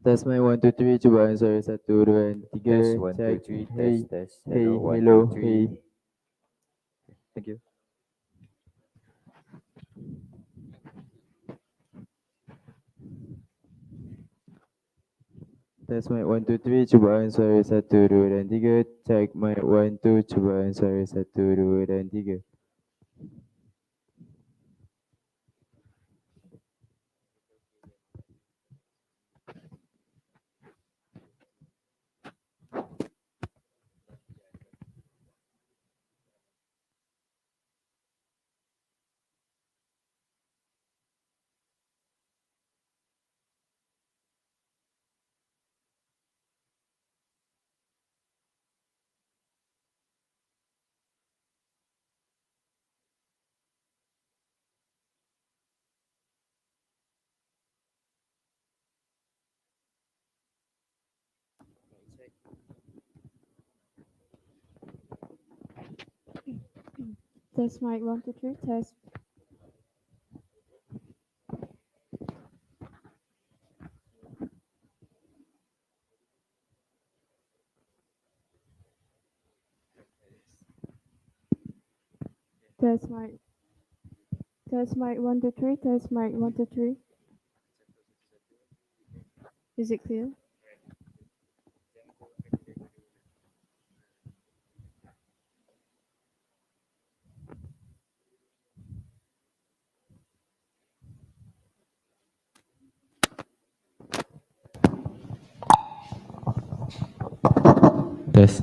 Test mic 1, 2, 3, cubaan suara 1, 2 dan 3. Test 1, 2, Check, 3, hey, test. hey, Hello, 1, hello, 2, 3. hey. Thank you. Test mic 1, 2, 3, cubaan suara 1, 2 dan 3. Check mic 1, 2, cubaan suara 1, 2 dan 3. Test mic 1, 2, 3, test. Test mic. Test mic 1, 2, 3, test mic 1, 2, 3. Is it clear? Test.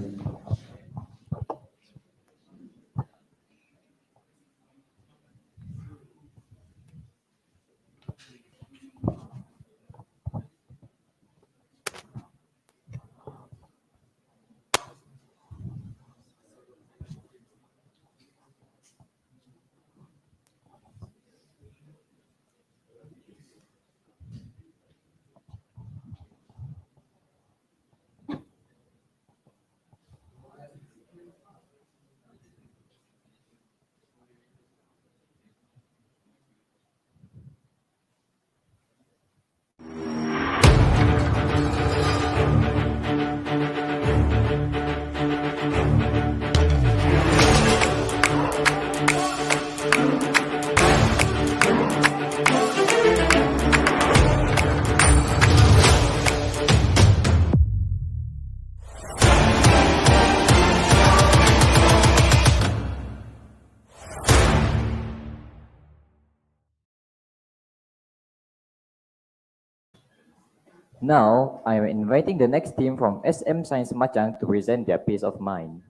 Now, I am inviting the next team from SM Science Machang to present their piece of mind.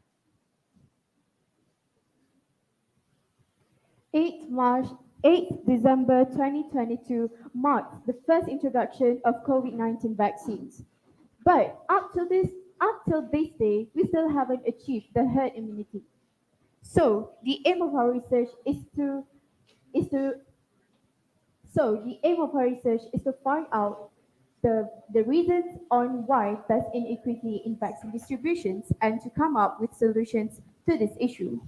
8th December 2022 marks the first introduction of COVID-19 vaccines. But up till this day, we still haven't achieved the herd immunity. So the aim of our research is to find out the reasons on why there's inequity in vaccine distributions and to come up with solutions to this issue.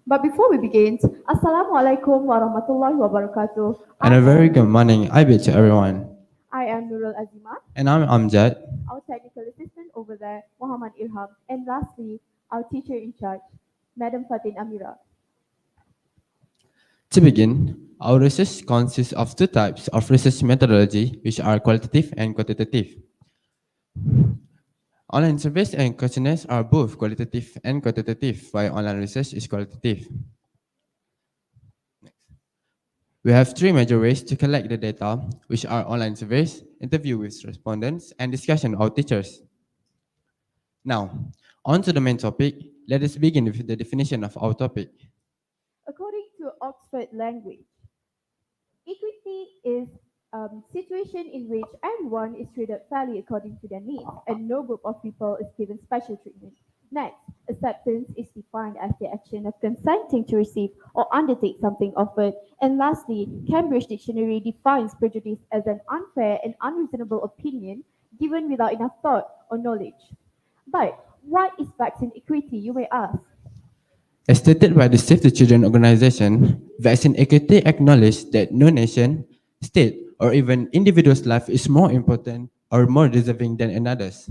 But before we begin, Assalamualaikum warahmatullahi wabarakatuh. And a very good morning, I bid to everyone. I am Nurul Azima. And I'm Amjad. Our technical assistant over there, Muhammad Irham. And lastly, our teacher in charge, Madam Fatin Amira. To begin, our research consists of two types of research methodology, which are qualitative and quantitative. Online surveys and questionnaires are both qualitative and quantitative, while online research is qualitative. We have three major ways to collect the data, which are online surveys, interview with respondents, and discussion with our teachers. Now, on to the main topic. Let us begin with the definition of our topic. According to Oxford Language, equity is a situation in which everyone is treated fairly according to their needs and no group of people is given special treatment. Next, acceptance is defined as the action of consenting to receive or undertake something offered. And lastly, Cambridge Dictionary defines prejudice as an unfair and unreasonable opinion given without enough thought or knowledge. But what is vaccine equity, you may ask? As stated by the Save the Children organization, vaccine equity acknowledges that no nation, state, or even individual's life is more important or more deserving than another's.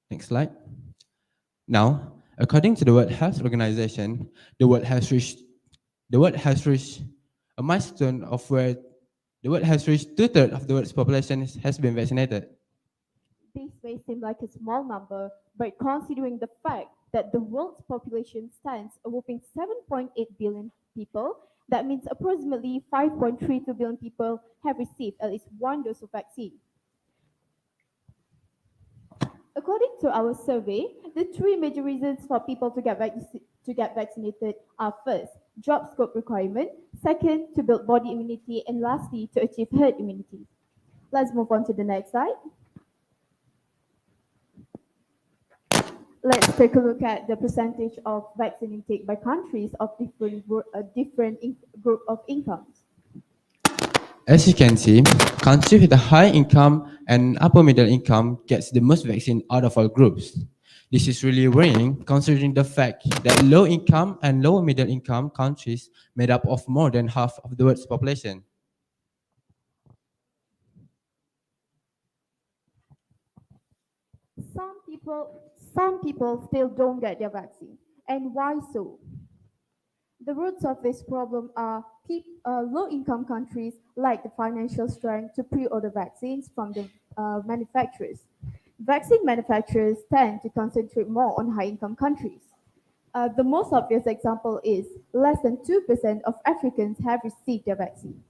Next slide. Now, according to the World Health Organization, the world has reached a milestone of where the world has reached 2/3 of the world's population has been vaccinated. This may seem like a small number, but considering the fact that the world's population stands a whopping 7.8 billion people, that means approximately 5.32 billion people have received at least one dose of vaccine. According to our survey, the three major reasons for people to get vaccinated are first, job scope requirement, second, to build body immunity, and lastly, to achieve herd immunity. Let's move on to the next slide. Let's take a look at the percentage of vaccine intake by countries of different group of incomes. As you can see, countries with a high income and upper middle income gets the most vaccine out of all groups. This is really worrying considering the fact that low income and lower middle income countries made up of more than half of the world's population. Some people still don't get their vaccine. And why so? The roots of this problem are low-income countries lack the financial strength to pre-order vaccines from the manufacturers. Vaccine manufacturers tend to concentrate more on high-income countries. The most obvious example is less than 2% of Africans have received their vaccine.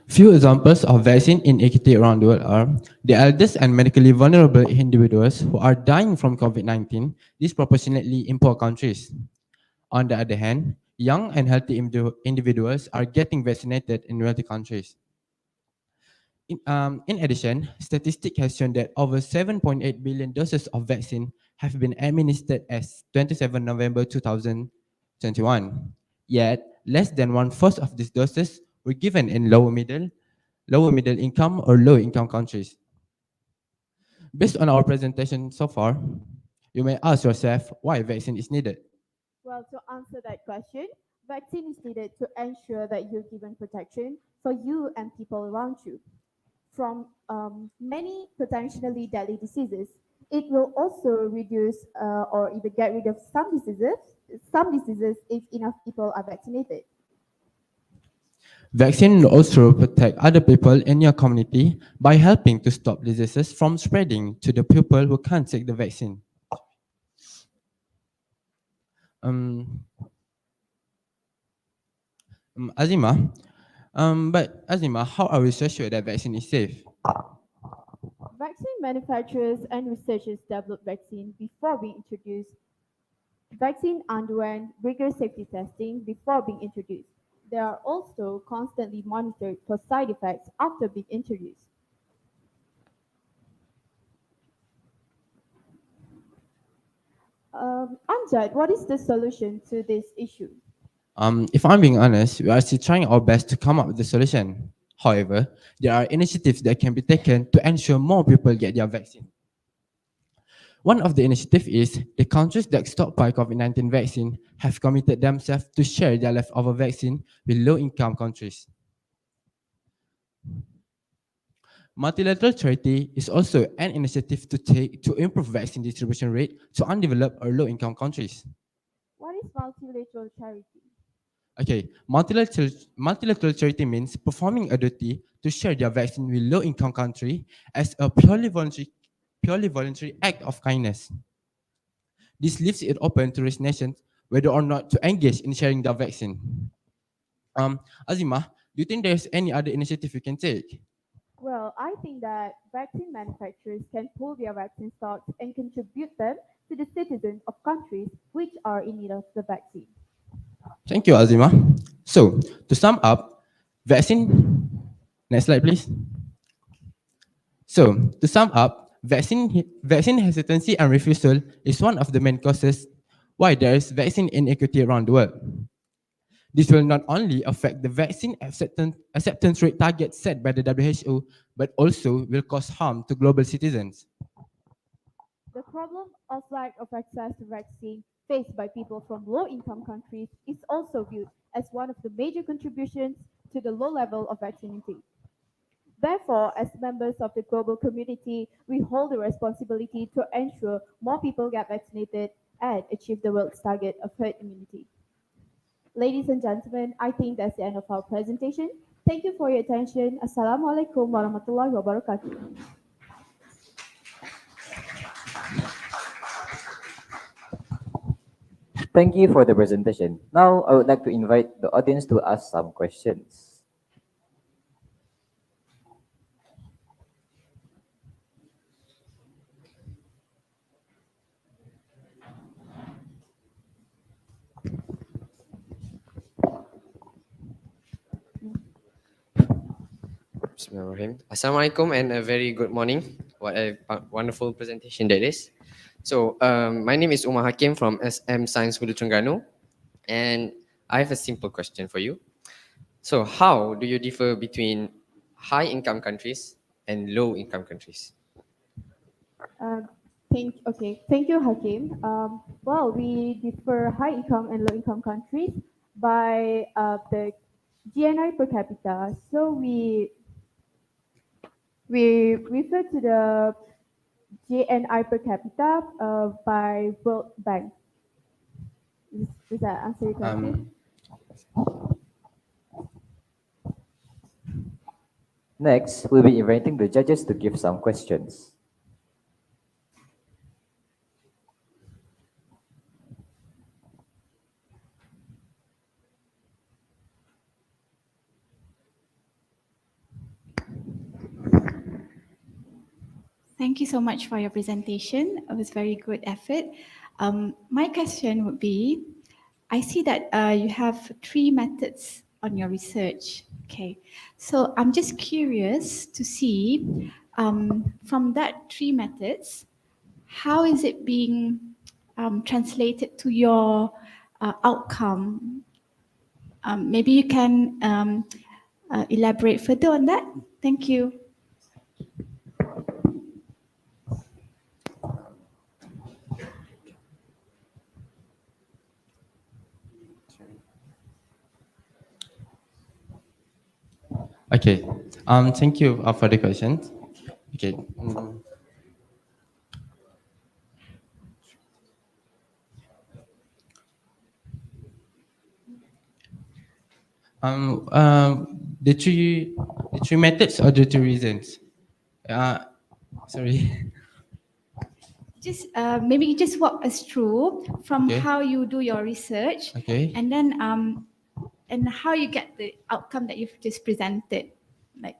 Few examples of vaccine inequity around the world are the eldest and medically vulnerable individuals who are dying from COVID-19 disproportionately in poor countries. On the other hand, young and healthy individuals are getting vaccinated in wealthy countries. In addition, statistics has shown that over 7.8 billion doses of vaccine have been administered as 27 November 2021. Yet, less than 1/4 of these doses were given in lower middle income or low income countries. Based on our presentation so far, you may ask yourself why vaccine is needed. Well, to answer that question, vaccine is needed to ensure that you're given protection for you and people around you from many potentially deadly diseases. It will also reduce or even get rid of some diseases if enough people are vaccinated. Vaccine will also protect other people in your community by helping to stop diseases from spreading to the people who can't take the vaccine. But Azima, how are we so sure that vaccine is safe? Vaccine manufacturers and researchers develop vaccine before being introduced. Vaccine underwent rigorous safety testing before being introduced. They are also constantly monitored for side effects after being introduced. Amjad, what is the solution to this issue? If I'm being honest, we are still trying our best to come up with a solution. However, there are initiatives that can be taken to ensure more people get their vaccine. One of the initiatives is the countries that stockpile COVID-19 vaccine have committed themselves to share their leftover vaccine with low-income countries. Multilateral charity is also an initiative to take to improve vaccine distribution rate to undeveloped or low-income countries. What is multilateral charity? Okay, multilateral charity means performing a duty to share their vaccine with low-income country as a purely voluntary act of kindness. This leaves it open to rich nations whether or not to engage in sharing their vaccine. Azima, do you think there's any other initiative you can take? Well, I think that vaccine manufacturers can pool their vaccine stocks and contribute them to the citizens of countries which are in need of the vaccine. Thank you, Azima. So, to sum up, vaccine. Next slide, please. So, to sum up, vaccine hesitancy and refusal is one of the main causes why there is vaccine inequity around the world. This will not only affect the vaccine acceptance rate target set by the WHO, but also will cause harm to global citizens. The problem of lack of access to vaccine faced by people from low-income countries is also viewed as one of the major contributions to the low level of vaccine intake. Therefore, as members of the global community, we hold the responsibility to ensure more people get vaccinated and achieve the world's target of herd immunity. Ladies and gentlemen, I think that's the end of our presentation. Thank you for your attention. Assalamualaikum warahmatullahi wabarakatuh. Thank you for the presentation. Now, I would like to invite the audience to ask some questions. Bismillahirrahmanirrahim. Assalamualaikum and a very good morning. What a wonderful presentation that is. So, my name is Umar Hakim from SM Science Hulu Terengganu, and I have a simple question for you. So, how do you differ between high-income countries and low-income countries? Thank you, Hakim. Well, we differ high income and low income countries by the GNI per capita. So we refer to the GNI per capita by World Bank. Does that answer your question? Next, we'll be inviting the judges to give some questions. Thank you so much for your presentation. It was very good effort. My question would be, I see that you have 3 methods on your research. Okay, so I'm just curious to see from that 3 methods, how is it being translated to your outcome? Maybe you can elaborate further on that. Thank you. Okay. Thank you for the question. Okay. The three methods or the 2 reasons? Sorry. Just maybe just walk us through from Okay. how you do your research, Okay. and then and how you get the outcome that you've just presented. Like,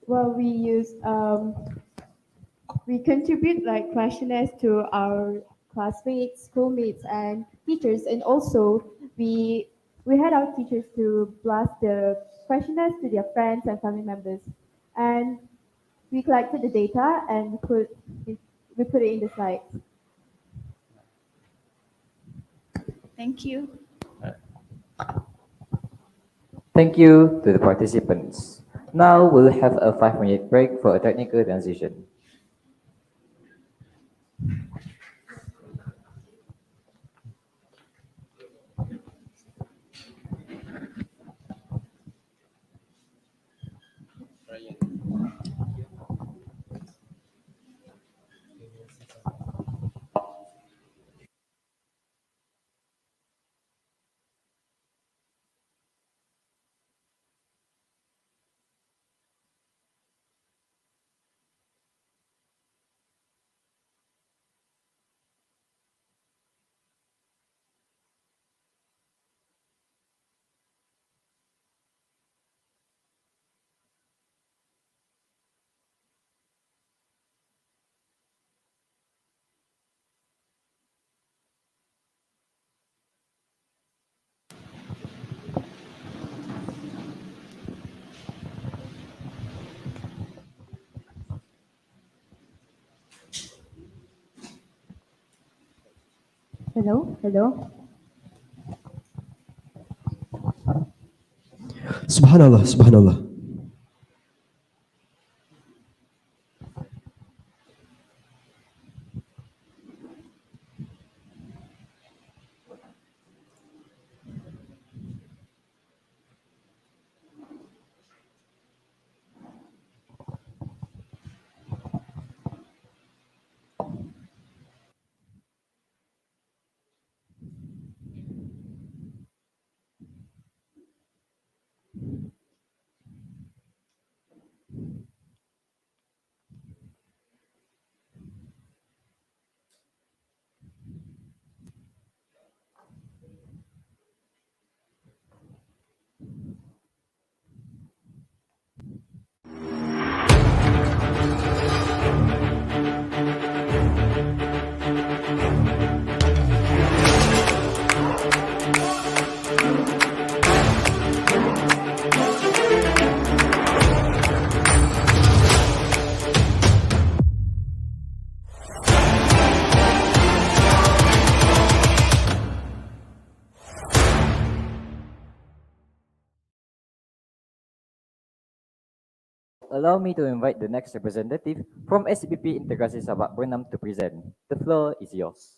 Well, we contribute like questionnaires to our classmates, schoolmates, and teachers, and also we had our teachers to blast the questionnaires to their friends and family members, and we collected the data and we put it in the slides. thank you. Thank you to the participants. Now we'll have a 5-minute break for a technical transition. Hello, hello. Subhanallah, subhanallah. Allow me to invite the next representative from SBP Integrasi Sabak Bernam to present. The floor is yours.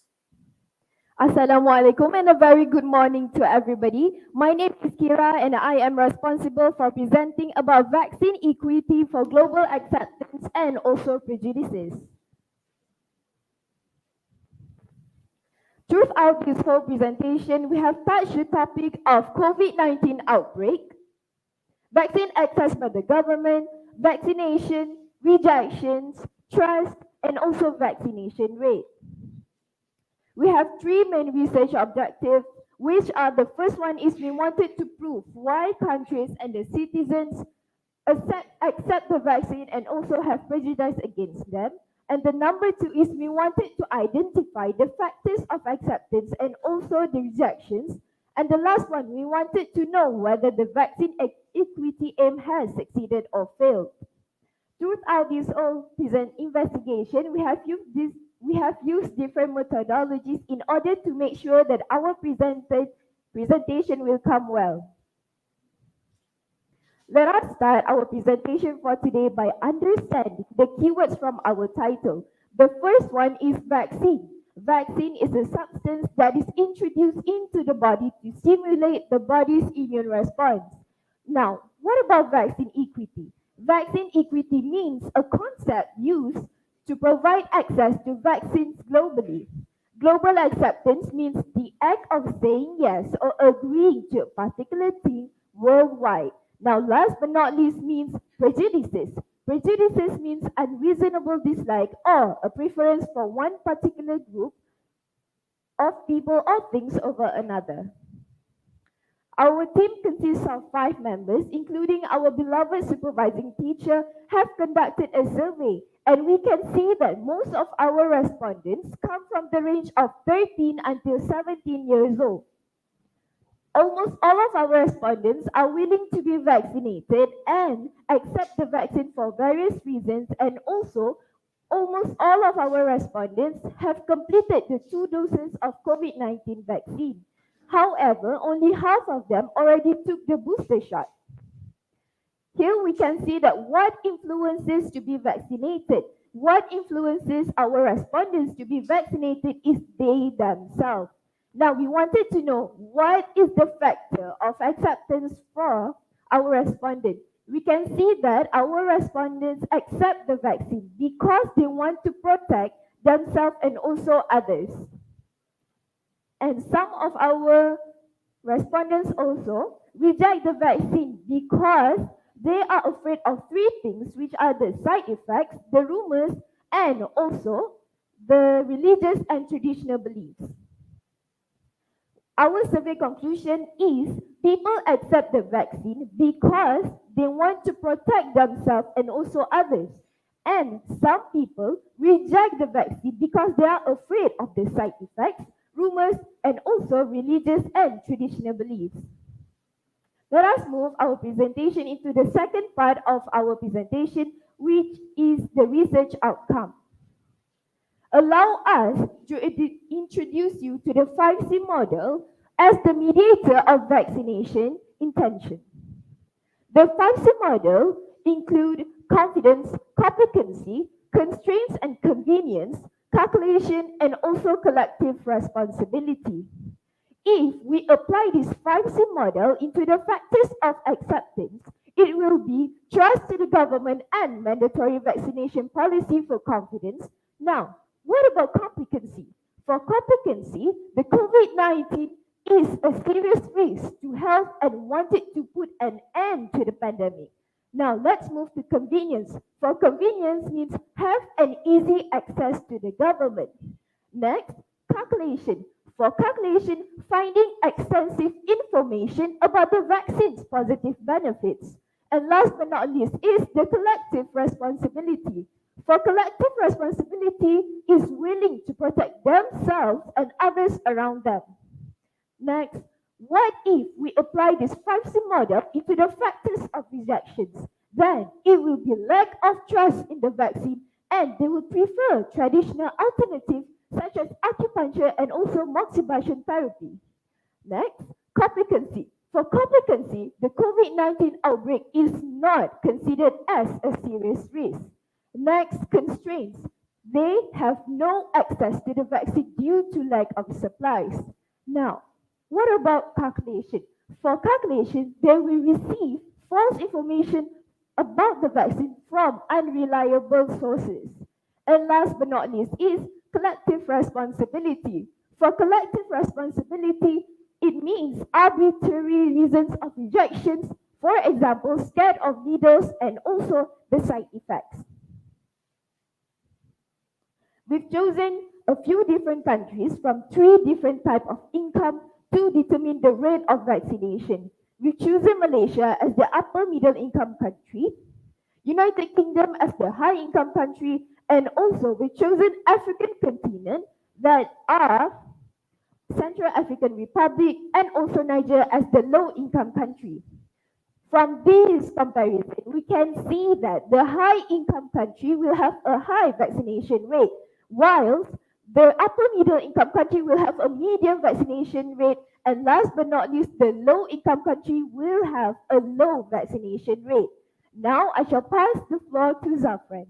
Assalamualaikum and a very good morning to everybody. My name is Kira and I am responsible for presenting about vaccine equity for global acceptance and also prejudices. Throughout this whole presentation, we have touched the topic of COVID-19 outbreak, vaccine access by the government, vaccination, rejections, trust, and also vaccination rate. We have three main research objectives, which are the first one is we wanted to prove why countries and the citizens accept the vaccine and also have prejudice against them. And the number two is we wanted to identify the factors of acceptance and also the rejections. And the last one, we wanted to know whether the vaccine equity aim has succeeded or failed. Throughout this whole present investigation, we have used different methodologies in order to make sure that our presentation will come well. Let us start our presentation for today by understanding the keywords from our title. The first one is vaccine. Vaccine is a substance that is introduced into the body to stimulate the body's immune response. Now, what about vaccine equity? Vaccine equity means a concept used to provide access to vaccines globally. Global acceptance means the act of saying yes or agreeing to a particular thing worldwide. Now, last but not least means prejudices. Prejudices means unreasonable dislike or a preference for one particular group of people or things over another. Our team consists of 5 members, including our beloved supervising teacher, have conducted a survey, and we can see that most of our respondents come from the range of 13 until 17 years old. Almost all of our respondents are willing to be vaccinated and accept the vaccine for various reasons, and also almost all of our respondents have completed the 2 doses of COVID-19 vaccine. However, only half of them already took the booster shot. Here we can see that what influences to be vaccinated, what influences our respondents to be vaccinated is they themselves. Now we wanted to know what is the factor of acceptance for our respondent. We can see that our respondents accept the vaccine because they want to protect themselves and also others. And some of our respondents also reject the vaccine because they are afraid of 3 things, which are the side effects, the rumors, and also the religious and traditional beliefs. Our survey conclusion is people accept the vaccine because they want to protect themselves and also others. And some people reject the vaccine because they are afraid of the side effects, rumors, and also religious and traditional beliefs. Let us move our presentation into the second part of our presentation, which is the research outcome. Allow us to introduce you to the 5C model as the mediator of vaccination intention. The 5C model include confidence, competency, constraints and convenience, calculation, and also collective responsibility. If we apply this 5C model into the factors of acceptance, it will be trust to the government and mandatory vaccination policy for confidence. Now, what about competency? For competency, the COVID-19 is a serious risk to health and wanted to put an end to the pandemic. Now, let's move to convenience. For convenience means have an easy access to the government. Next, calculation. For calculation, finding extensive information about the vaccine's positive benefits. And last but not least is the collective responsibility. For collective responsibility is willing to protect themselves and others around them. Next, what if we apply this 5C model into the factors of rejections? Then it will be lack of trust in the vaccine, and they will prefer traditional alternatives such as acupuncture and also moxibustion therapy. Next, competency. For competency, the COVID-19 outbreak is not considered as a serious risk. Next, constraints. They have no access to the vaccine due to lack of supplies. Now, what about calculation? For calculation, they will receive false information about the vaccine from unreliable sources. And last but not least is collective responsibility. For collective responsibility, it means arbitrary reasons of rejections, for example, scared of needles and also the side effects. We've chosen a few different countries from 3 different types of income to determine the rate of vaccination. We've chosen Malaysia as the upper middle income country, United Kingdom as the high income country, and also we've chosen African continent that are Central African Republic and also Niger as the low income country. From this comparison, we can see that the high income country will have a high vaccination rate, whilst the upper middle income country will have a medium vaccination rate, and last but not least, the low income country will have a low vaccination rate. Now I shall pass the floor to Zafran.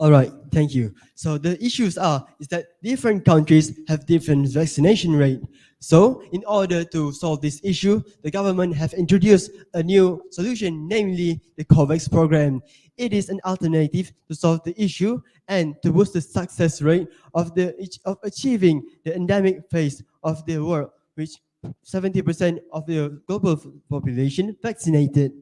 All right, thank you. So the issues is that different countries have different vaccination rate. So in order to solve this issue, the government have introduced a new solution, namely the COVAX program. It is an alternative to solve the issue and to boost the success rate of achieving the endemic phase of the world, which 70% of the global population vaccinated.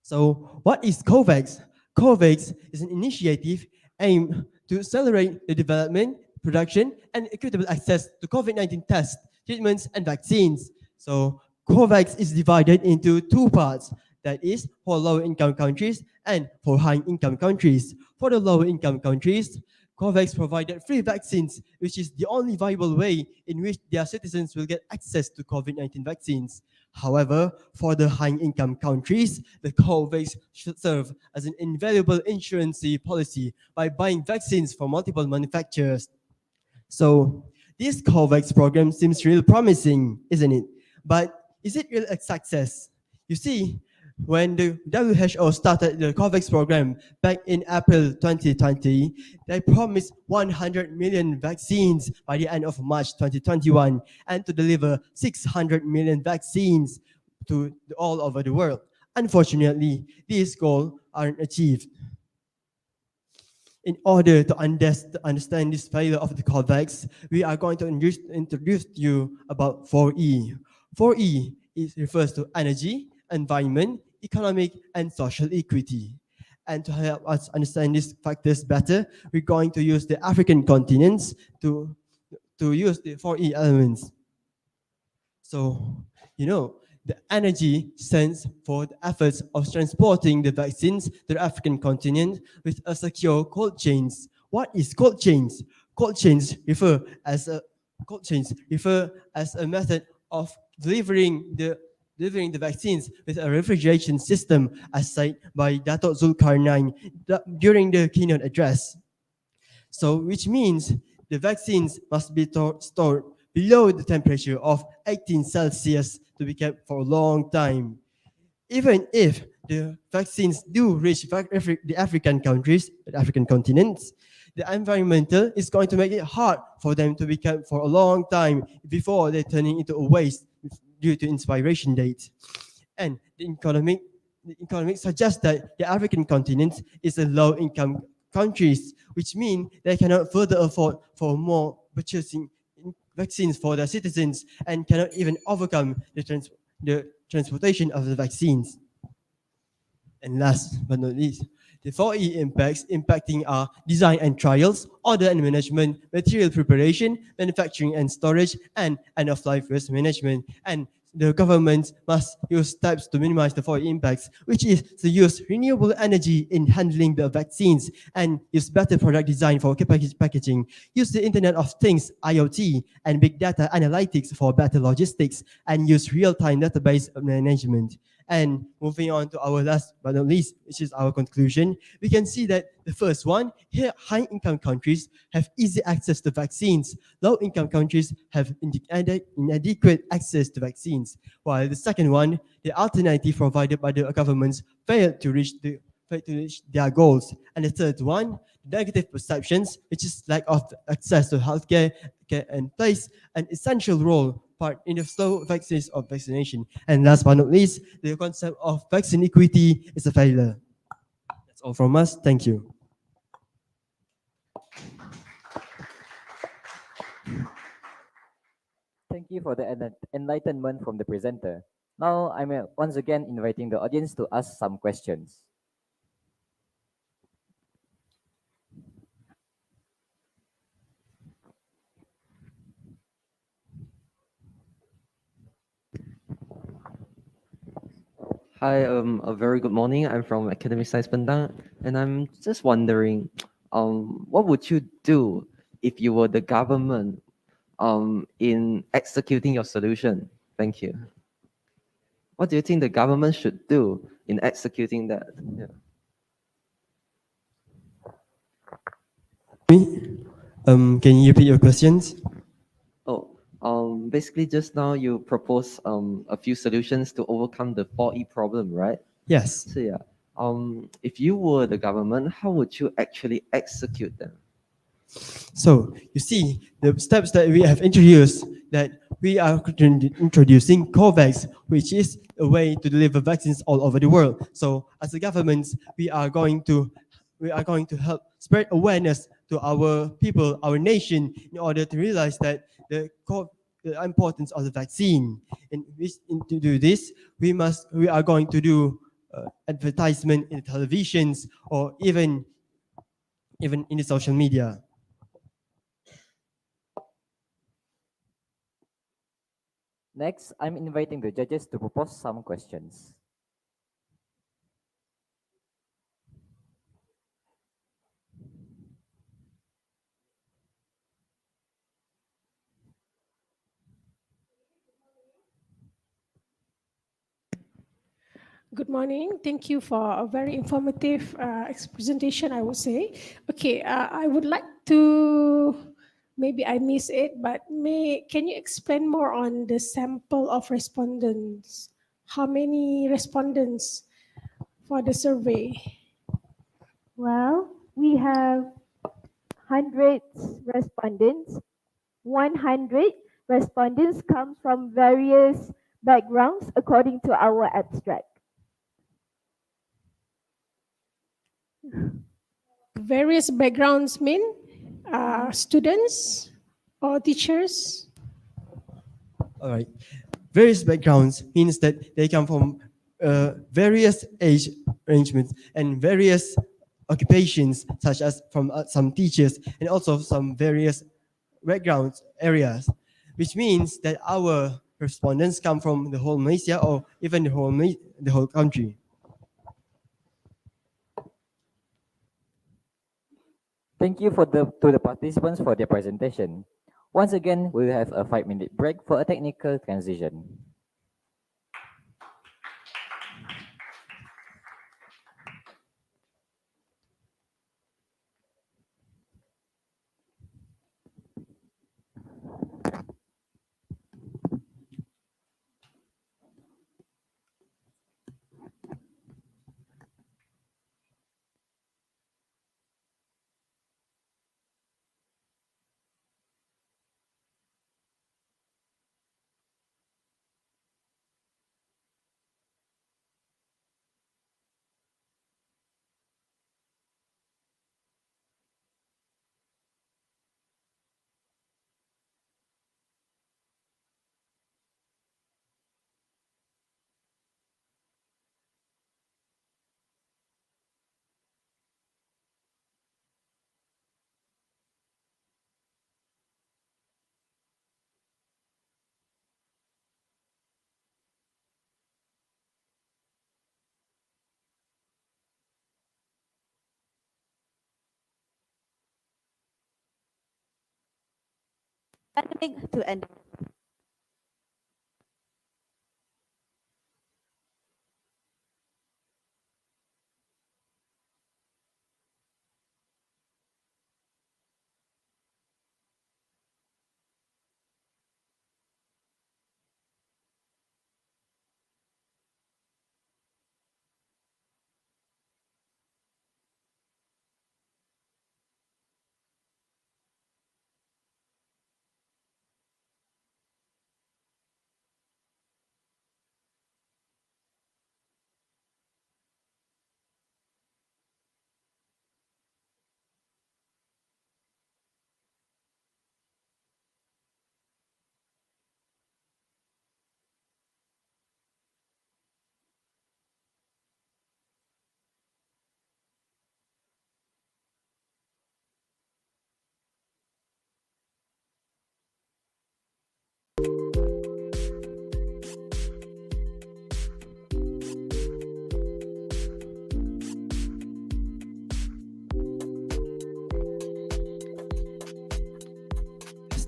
So what is COVAX? COVAX is an initiative aimed to accelerate the development, production, and equitable access to COVID-19 tests, treatments, and vaccines. So COVAX is divided into two parts. That is for low-income countries and for high-income countries. For the low-income countries, COVAX provided free vaccines, which is the only viable way in which their citizens will get access to COVID-19 vaccines. However, for the high-income countries, the COVAX should serve as an invaluable insurance policy by buying vaccines from multiple manufacturers. So this COVAX program seems real promising, isn't it? But is it really a success? You see, when the WHO started the COVAX program back in April 2020, they promised 100 million vaccines by the end of March 2021 and to deliver 600 million vaccines to all over the world. Unfortunately, these goals aren't achieved. In order to understand this failure of the COVAX, we are going to introduce to you about 4E. 4E refers to energy, environment, economic, and social equity. And to help us understand these factors better, we're going to use the African continents to use the 4E elements. So, the energy stands for the efforts of transporting the vaccines to the African continent with a secure cold chains. What is cold chains? Cold chains refer as a method of delivering the vaccines with a refrigeration system, as cited by Dato' Zulkarnain during the keynote address. So, which means the vaccines must be stored below the temperature of 18 Celsius to be kept for a long time. Even if the vaccines do reach the African countries, the African continents, the environmental is going to make it hard for them to be kept for a long time before they're turning into a waste due to expiration date. And the economic suggests that the African continent is a low-income countries, which means they cannot further afford for more purchasing vaccines for their citizens and cannot even overcome the transportation of the vaccines. And last but not least, the 4E impacts impacting are design and trials, order and management, material preparation, manufacturing and storage, and end-of-life waste management. And the government must use steps to minimize the 4E impacts, which is to use renewable energy in handling the vaccines and use better product design for packaging, use the Internet of Things, IoT, and big data analytics for better logistics, and use real-time database management. And moving on to our last but not least, which is our conclusion, we can see that the first one, here high-income countries have easy access to vaccines. Low-income countries have inadequate access to vaccines. While the second one, the alternative provided by the governments failed to reach their goals. And the third one, negative perceptions, which is lack of access to healthcare and plays an essential role part in the slow vaccines of vaccination. And last but not least, the concept of vaccine equity is a failure. That's all from us. Thank you. Thank you for the enlightenment from the presenter. Now, I'm once again inviting the audience to ask some questions. Hi, a very good morning. I'm from Academic Science Pendang, and I'm just wondering, what would you do if you were the government, in executing your solution? Thank you. What do you think the government should do in executing that? Yeah. Can you repeat your questions? Basically, just now you proposed a few solutions to overcome the 4E problem, right? Yes. So yeah, if you were the government, how would you actually execute them? So you see, the steps that we have introduced, that we are introducing COVAX, which is a way to deliver vaccines all over the world. So as a government, we are going to help spread awareness to our people, our nation, in order to realize that the importance of the vaccine. And to do this, we are going to do advertisement in televisions or even in the social media. Next, I'm inviting the judges to propose some questions. Good morning. Thank you for a very informative presentation, I would say. Okay, I would like to, maybe I miss it, but can you explain more on the sample of respondents? How many respondents for the survey? Well, we have hundreds respondents. 100 respondents come from various backgrounds according to our abstract. Various backgrounds mean students or teachers? All right. Various backgrounds means that they come from various age arrangements and various occupations, such as from some teachers and also some various background areas, which means that our respondents come from the whole Malaysia or even the whole country. Thank you to the participants for their presentation. Once again, we'll have a 5-minute break for a technical transition. Pandemic to end.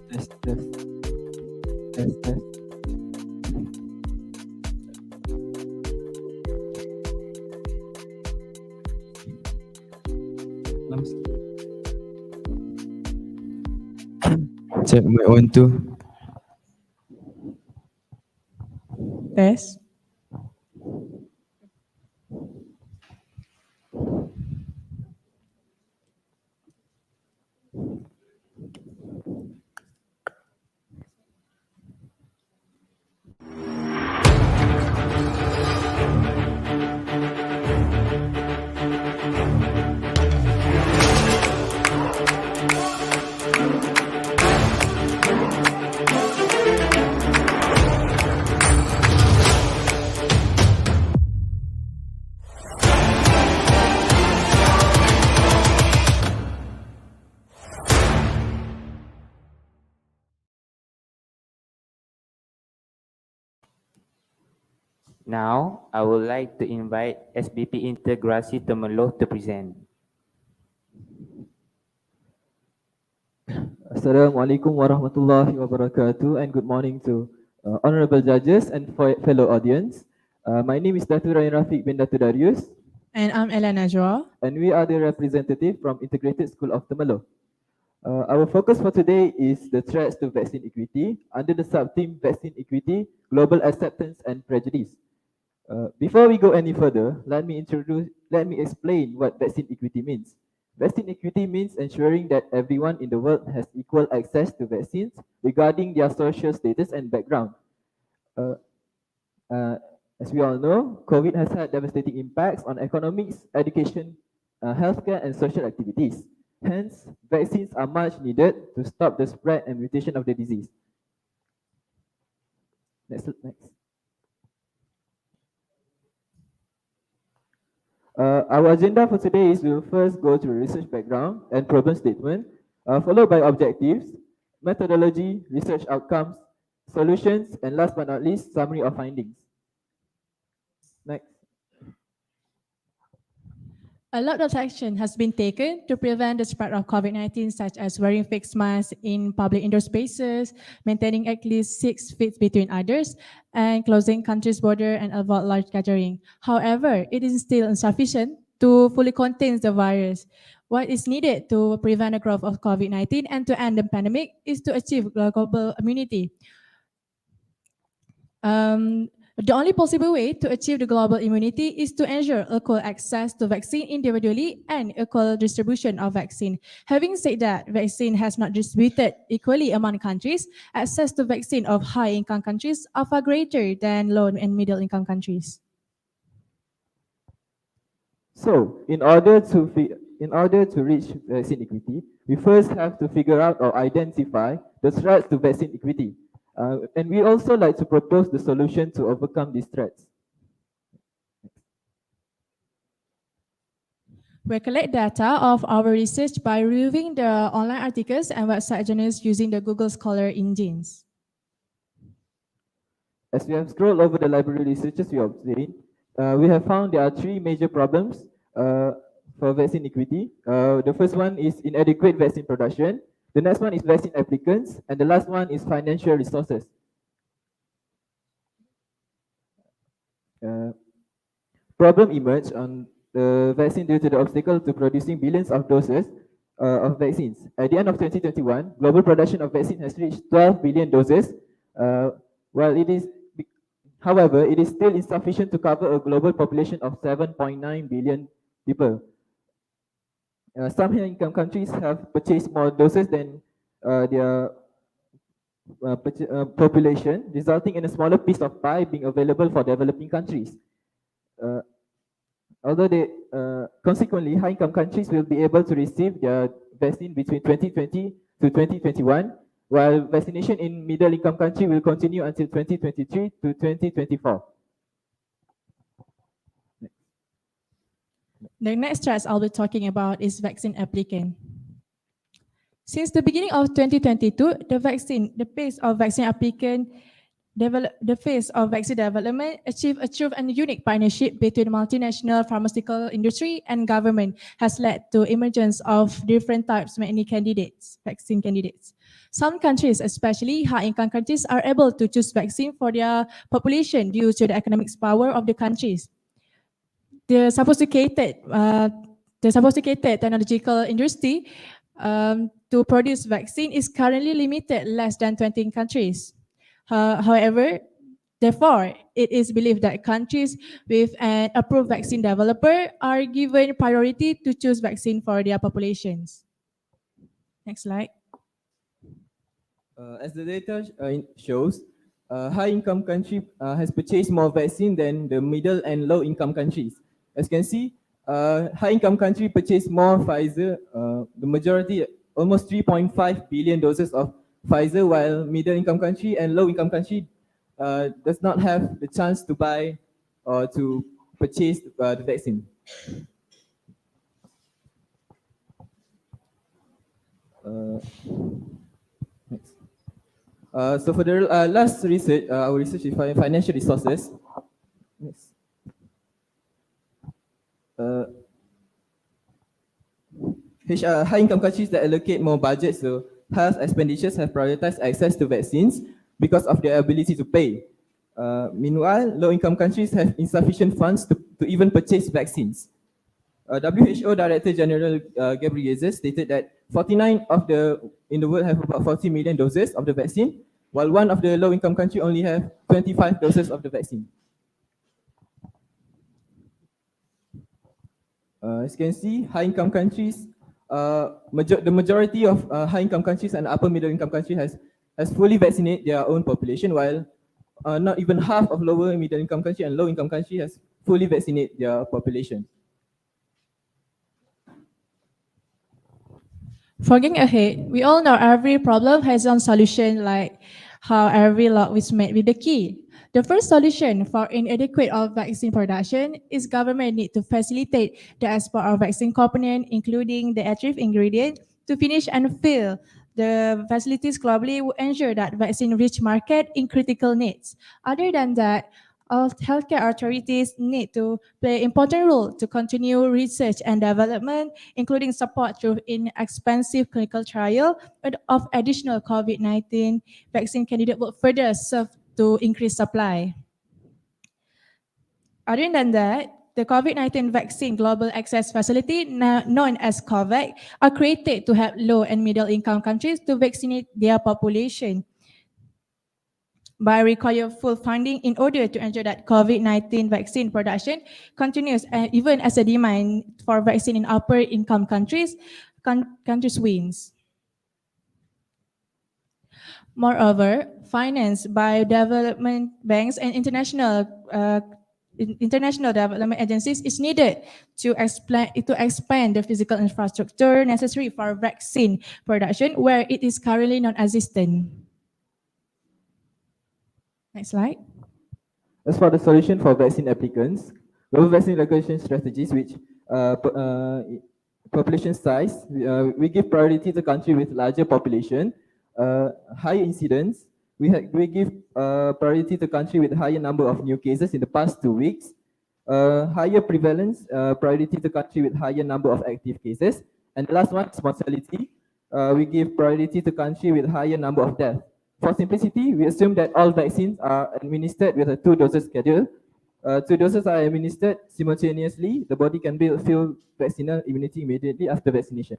Test. Check mic 1 2. Test. Now, I would like to invite SBP Integrasi Temerloh to present. Assalamualaikum warahmatullahi wabarakatuh, and good morning to honorable judges and fellow audience. My name is Datu Ryan Rafiq bin Datu Darius. And I'm Ella Najwa. And we are the representative from Integrated School of Temerloh. Our focus for today is the threats to vaccine equity under the sub-theme Vaccine Equity, Global Acceptance and Prejudice. Before we go any further, let me explain what vaccine equity means. Vaccine equity means ensuring that everyone in the world has equal access to vaccines regarding their social status and background. As we all know, COVID has had devastating impacts on economics, education, healthcare, and social activities. Hence, vaccines are much needed to stop the spread and mutation of the disease. Next. Our agenda for today is we will first go through research background and problem statement, followed by objectives, methodology, research outcomes, solutions, and last but not least, summary of findings. Next. A lot of action has been taken to prevent the spread of COVID-19, such as wearing face masks in public indoor spaces, maintaining at least 6 feet between others, and closing countries' border and avoid large gathering. However, it is still insufficient to fully contain the virus. What is needed to prevent the growth of COVID-19 and to end the pandemic is to achieve global immunity. The only possible way to achieve the global immunity is to ensure equal access to vaccine individually and equal distribution of vaccine. Having said that, vaccine has not distributed equally among countries. Access to vaccine of high-income countries are far greater than low and middle-income countries. So, in order to reach vaccine equity, we first have to figure out or identify the threats to vaccine equity. And we also like to propose the solution to overcome these threats. We collect data of our research by reviewing the online articles and website journals using the Google Scholar engines. As we have scrolled over the library researches we obtained, we have found there are 3 major problems for vaccine equity. The first one is inadequate vaccine production. The next one is vaccine applicants, and the last one is financial resources. Problem emerged on the vaccine due to the obstacle to producing billions of doses of vaccines. At the end of 2021, global production of vaccine has reached 12 billion doses. However, it is still insufficient to cover a global population of 7.9 billion people. Some high-income countries have purchased more doses than their population, resulting in a smaller piece of pie being available for developing countries. Consequently, high-income countries will be able to receive their vaccine between 2020 to 2021, while vaccination in middle-income countries will continue until 2023 to 2024. The next threat I'll be talking about is vaccine applicant. Since the beginning of 2022, the pace of vaccine development achieved a true and unique partnership between multinational pharmaceutical industry and government has led to emergence of different types of vaccine candidates. Some countries, especially high-income countries, are able to choose vaccine for their population due to the economic power of the countries. The sophisticated technological industry to produce vaccine is currently limited less than 20 countries. However, therefore, it is believed that countries with an approved vaccine developer are given priority to choose vaccine for their populations. Next slide. As the data shows, high-income country has purchased more vaccine than the middle and low-income countries. As you can see, high-income country purchased more Pfizer, the majority, almost 3.5 billion doses of Pfizer, while middle-income country and low-income country does not have the chance to buy or to purchase the vaccine. Next. So for the last research, our research is financial resources. Next. High-income countries that allocate more budgets to health expenditures have prioritized access to vaccines because of their ability to pay. Meanwhile, low-income countries have insufficient funds to even purchase vaccines. WHO Director General Ghebreyesus stated that 49 in the world have about 40 million doses of the vaccine, while one of the low-income country only have 25 doses of the vaccine. As you can see, high-income countries, the majority of high-income countries and upper middle-income countries has fully vaccinated their own population, while not even half of lower middle-income country and low-income country has fully vaccinated their population. Forging ahead, we all know every problem has its own solution, like how every lock is made with the key. The first solution for inadequate of vaccine production is government need to facilitate the export of vaccine component, including the active ingredient, to finish and fill the facilities globally will ensure that vaccine reach market in critical needs. Other than that, all healthcare authorities need to play an important role to continue research and development, including support through inexpensive clinical trial of additional COVID-19 vaccine candidate will further serve to increase supply. Other than that, the COVID-19 vaccine global access facility, known as COVAX, are created to help low and middle income countries to vaccinate their population by require full funding in order to ensure that COVID-19 vaccine production continues even as a demand for vaccine in upper income countries wins. Moreover, finance by development banks and international development agencies is needed to expand the physical infrastructure necessary for vaccine production where it is currently non-existent. Next slide. As for the solution for vaccine applicants, global vaccine allocation strategies, which population size, we give priority to countries with larger population, high incidence. We give priority to countries with higher number of new cases in the past 2 weeks, higher prevalence, priority to countries with higher number of active cases, and the last one is mortality. We give priority to countries with higher number of deaths. For simplicity, we assume that all vaccines are administered with a 2 doses schedule. 2 doses are administered simultaneously. The body can build full vaccinal immunity immediately after vaccination.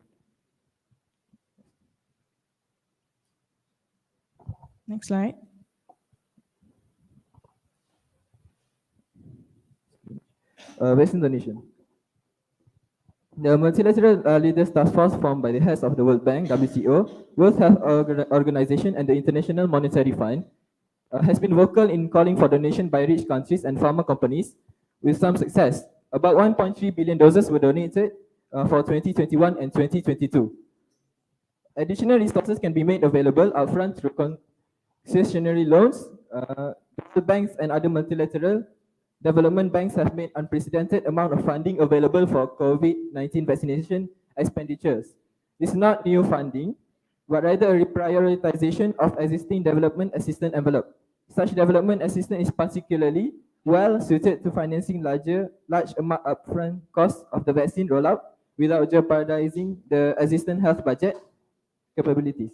Next slide. Vaccine donation. The multilateral leaders task force formed by the heads of the World Bank, WTO, World Health Organization, and the International Monetary Fund has been vocal in calling for donation by rich countries and pharma companies with some success. About 1.3 billion doses were donated for 2021 and 2022. Additional resources can be made available upfront through concessionary loans. World banks and other multilateral development banks have made unprecedented amount of funding available for COVID-19 vaccination expenditures. This is not new funding, but rather a reprioritization of existing development assistance envelope. Such development assistance is particularly well suited to financing large amount upfront costs of the vaccine rollout without jeopardizing the existing health budget capabilities.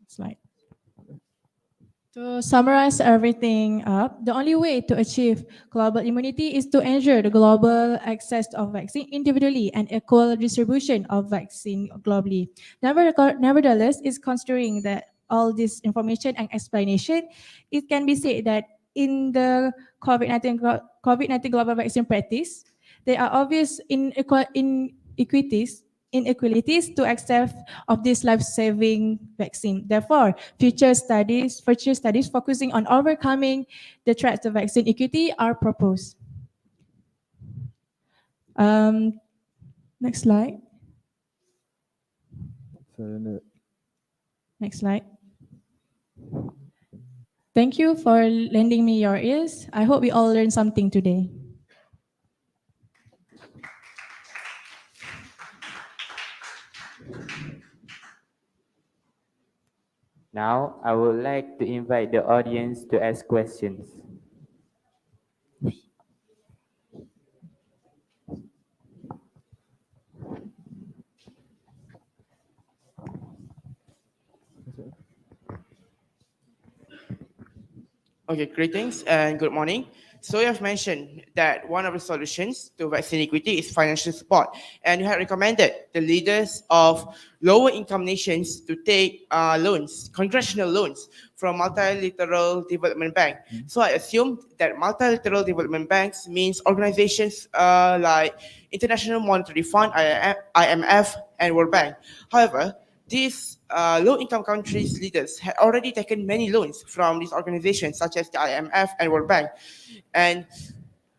Slide. To summarize everything up, the only way to achieve global immunity is to ensure the global access of vaccine individually and equal distribution of vaccine globally. Nevertheless, is considering that all this information and explanation, it can be said that in the COVID-19 global vaccine practice, there are obvious inequalities to access of this life-saving vaccine. Therefore, future studies focusing on overcoming the threats to vaccine equity are proposed. Next slide. Next slide. Thank you for lending me your ears. I hope we all learned something today. Now, I would like to invite the audience to ask questions. Okay, greetings and good morning. So you have mentioned that one of the solutions to vaccine equity is financial support, and you have recommended the leaders of lower income nations to take loans, congressional loans from multilateral development bank. So I assume that multilateral development banks means organizations like International Monetary Fund, IMF, and World Bank. However, these low-income countries' leaders had already taken many loans from these organizations, such as the IMF and World Bank, and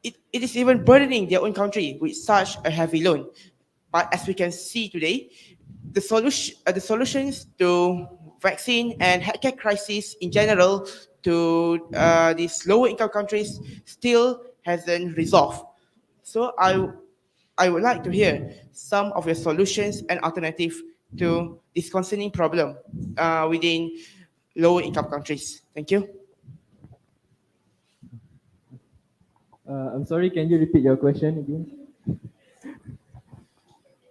it is even burdening their own country with such a heavy loan. But as we can see today, the solutions to vaccine and healthcare crisis in general to these lower-income countries still hasn't resolved. So I would like to hear some of your solutions and alternatives to this concerning problem within lower income countries. Thank you. I'm sorry, can you repeat your question again?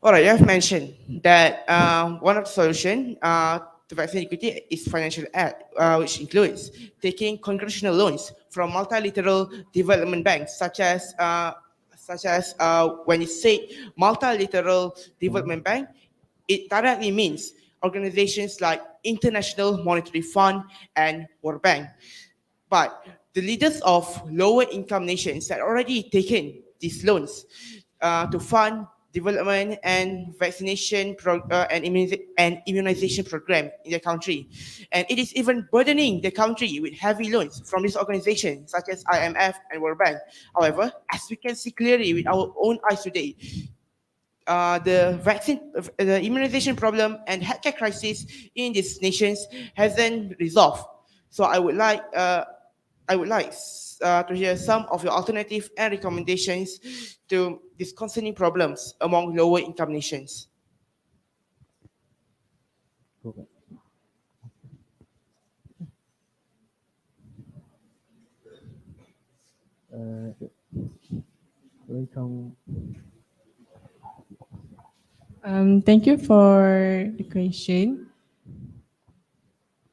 All right, you have mentioned that one of the solutions to vaccine equity is financial aid, which includes taking congressional loans from multilateral development banks, such as when you say multilateral development bank, it directly means organizations like International Monetary Fund and World Bank. But the leaders of lower income nations had already taken these loans to fund development and vaccination and immunization program in the country. And it is even burdening the country with heavy loans from these organizations such as IMF and World Bank. However, as we can see clearly with our own eyes today, the immunization problem and healthcare crisis in these nations hasn't resolved. So I would like to hear some of your alternative and recommendations to these concerning problems among lower income nations. Welcome. Thank you for the question.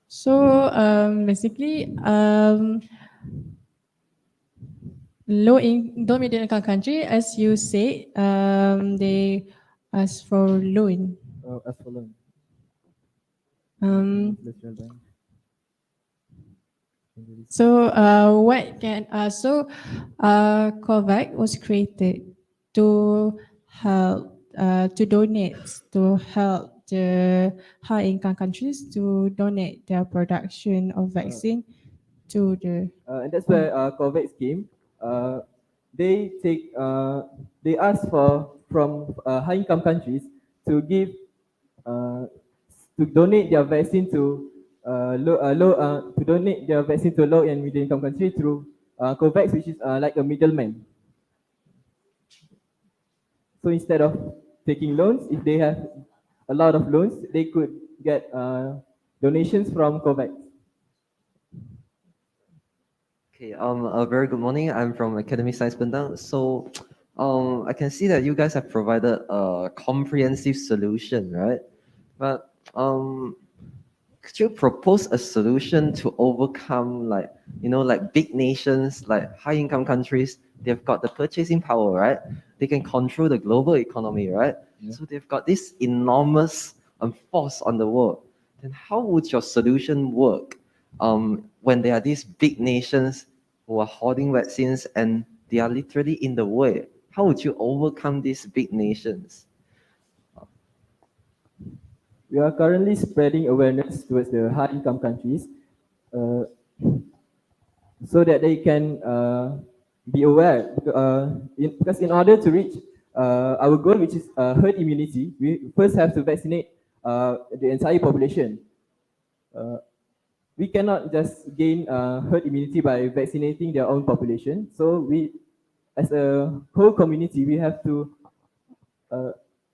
So basically, low middle income country, as you say, they ask for loan. As for loan. Um, Multilateral bank. So COVAX was created to help to donate to help the high income countries to donate their production of vaccine to the. And that's where COVAX came. They take they ask for from high income countries to give to donate their vaccine to to donate their vaccine to low and middle income countries through COVAX, which is like a middleman. So instead of taking loans, if they have a lot of loans, they could get donations from COVAX. Okay, a very good morning. I'm from Academy Science Benda. So, I can see that you guys have provided a comprehensive solution, right? But could you propose a solution to overcome, like, like big nations, like high income countries? They've got the purchasing power, right? They can control the global economy, right? Yeah. So they've got this enormous force on the world. Then how would your solution work when there are these big nations who are hoarding vaccines and they are literally in the way? How would you overcome these big nations? We are currently spreading awareness towards the high income countries so that they can be aware. Because in order to reach our goal, which is herd immunity, we first have to vaccinate the entire population. We cannot just gain herd immunity by vaccinating their own population. So we, as a whole community, we have to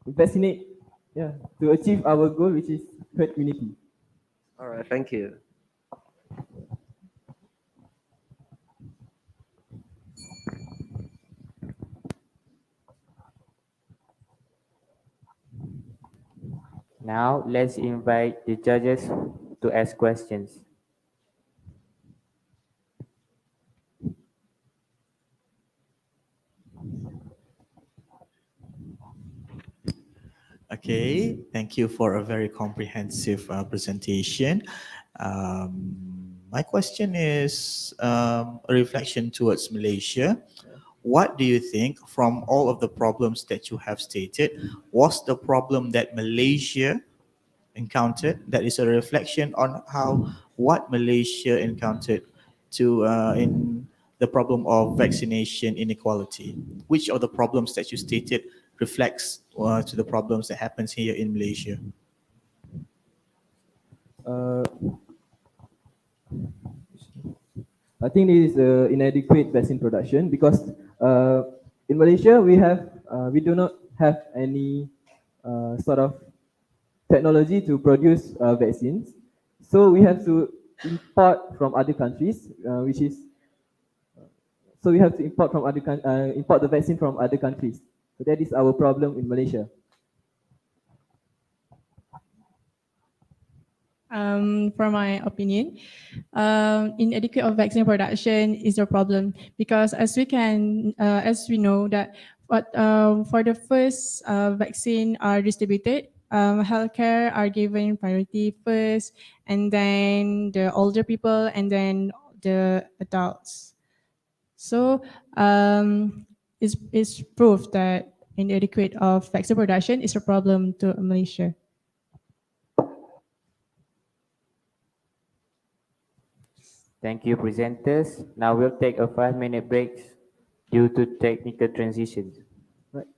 vaccinate, yeah, to achieve our goal, which is herd immunity. All right, thank you. Now let's invite the judges to ask questions. Okay, thank you for a very comprehensive presentation. My question is a reflection towards Malaysia. What do you think, from all of the problems that you have stated, was the problem that Malaysia encountered that is a reflection on how what Malaysia encountered to in the problem of vaccination inequality? Which of the problems that you stated reflects to the problems that happens here in Malaysia? I think this is inadequate vaccine production because in Malaysia we do not have any sort of technology to produce vaccines, so we have to import from other countries, so we have to import the vaccine from other countries. So that is our problem in Malaysia. From my opinion, inadequate of vaccine production is a problem because as we know that for the first vaccine are distributed, healthcare are given priority first, and then the older people, and then the adults. So it's proof that inadequate of vaccine production is a problem to Malaysia. Thank you, presenters. Now we'll take a 5-minute break due to technical transitions. Right.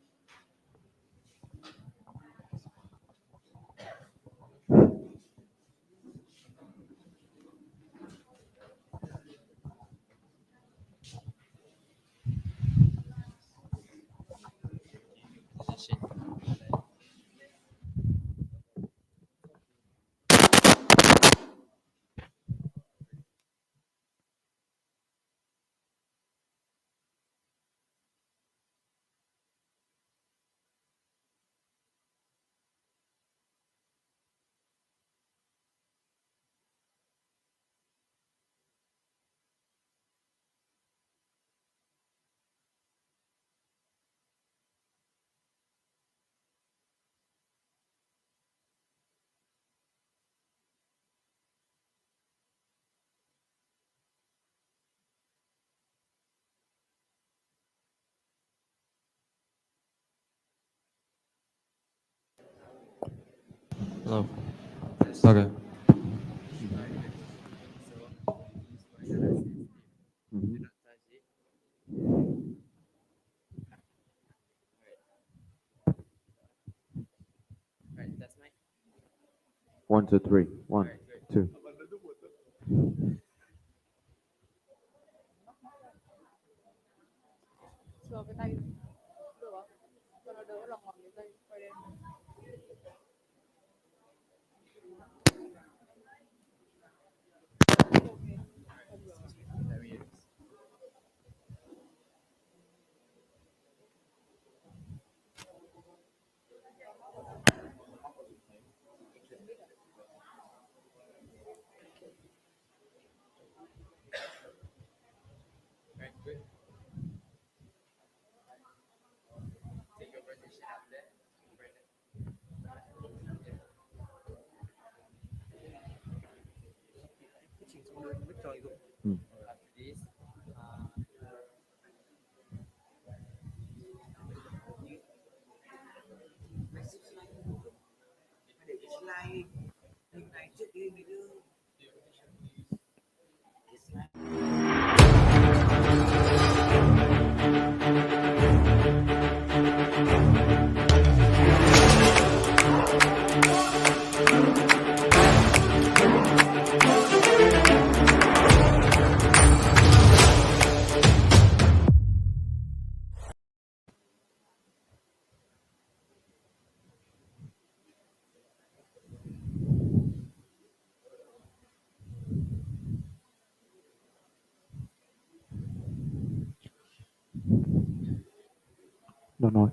Hello. Okay. One, two, three. One, two. Don't know.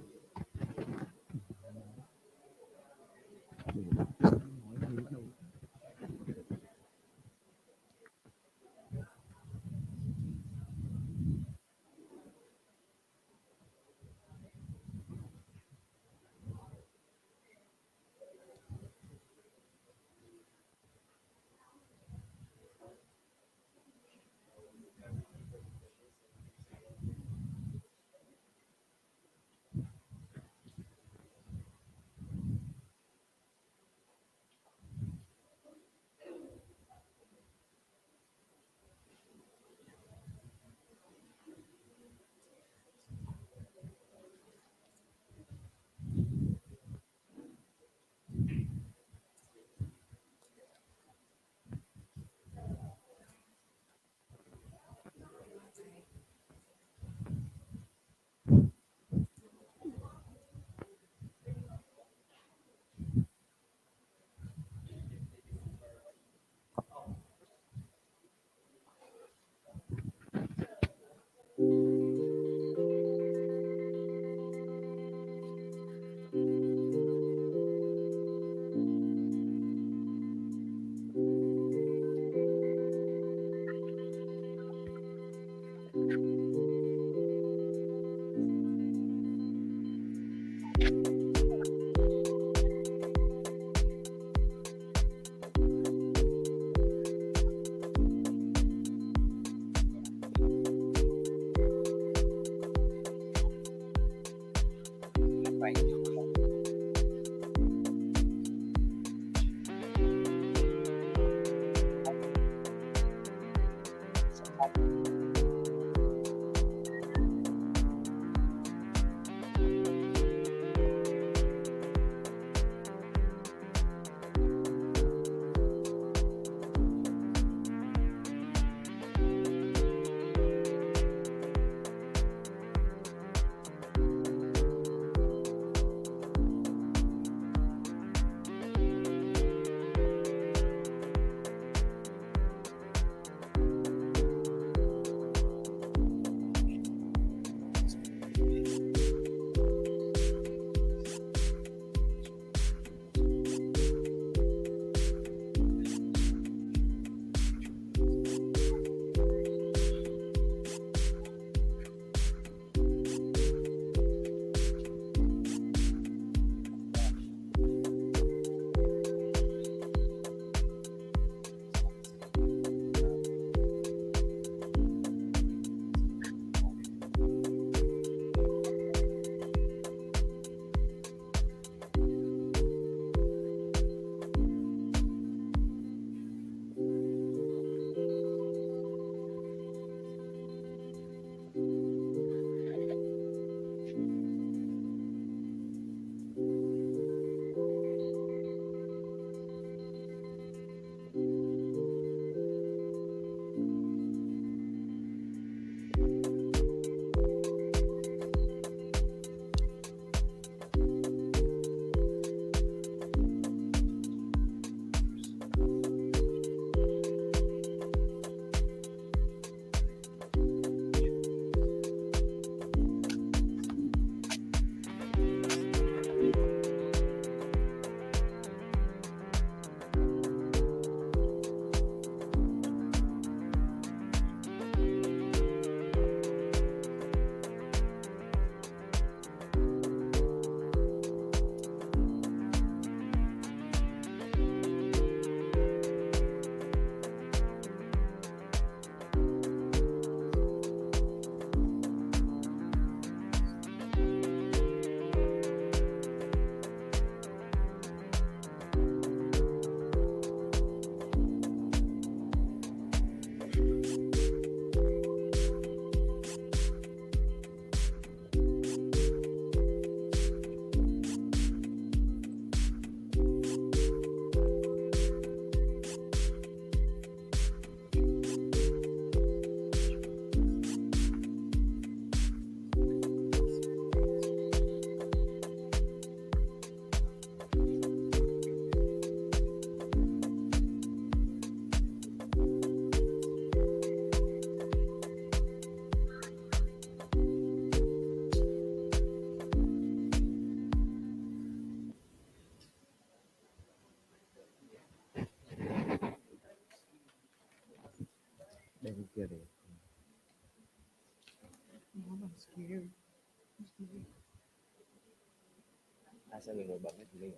Asal lu banget dulu.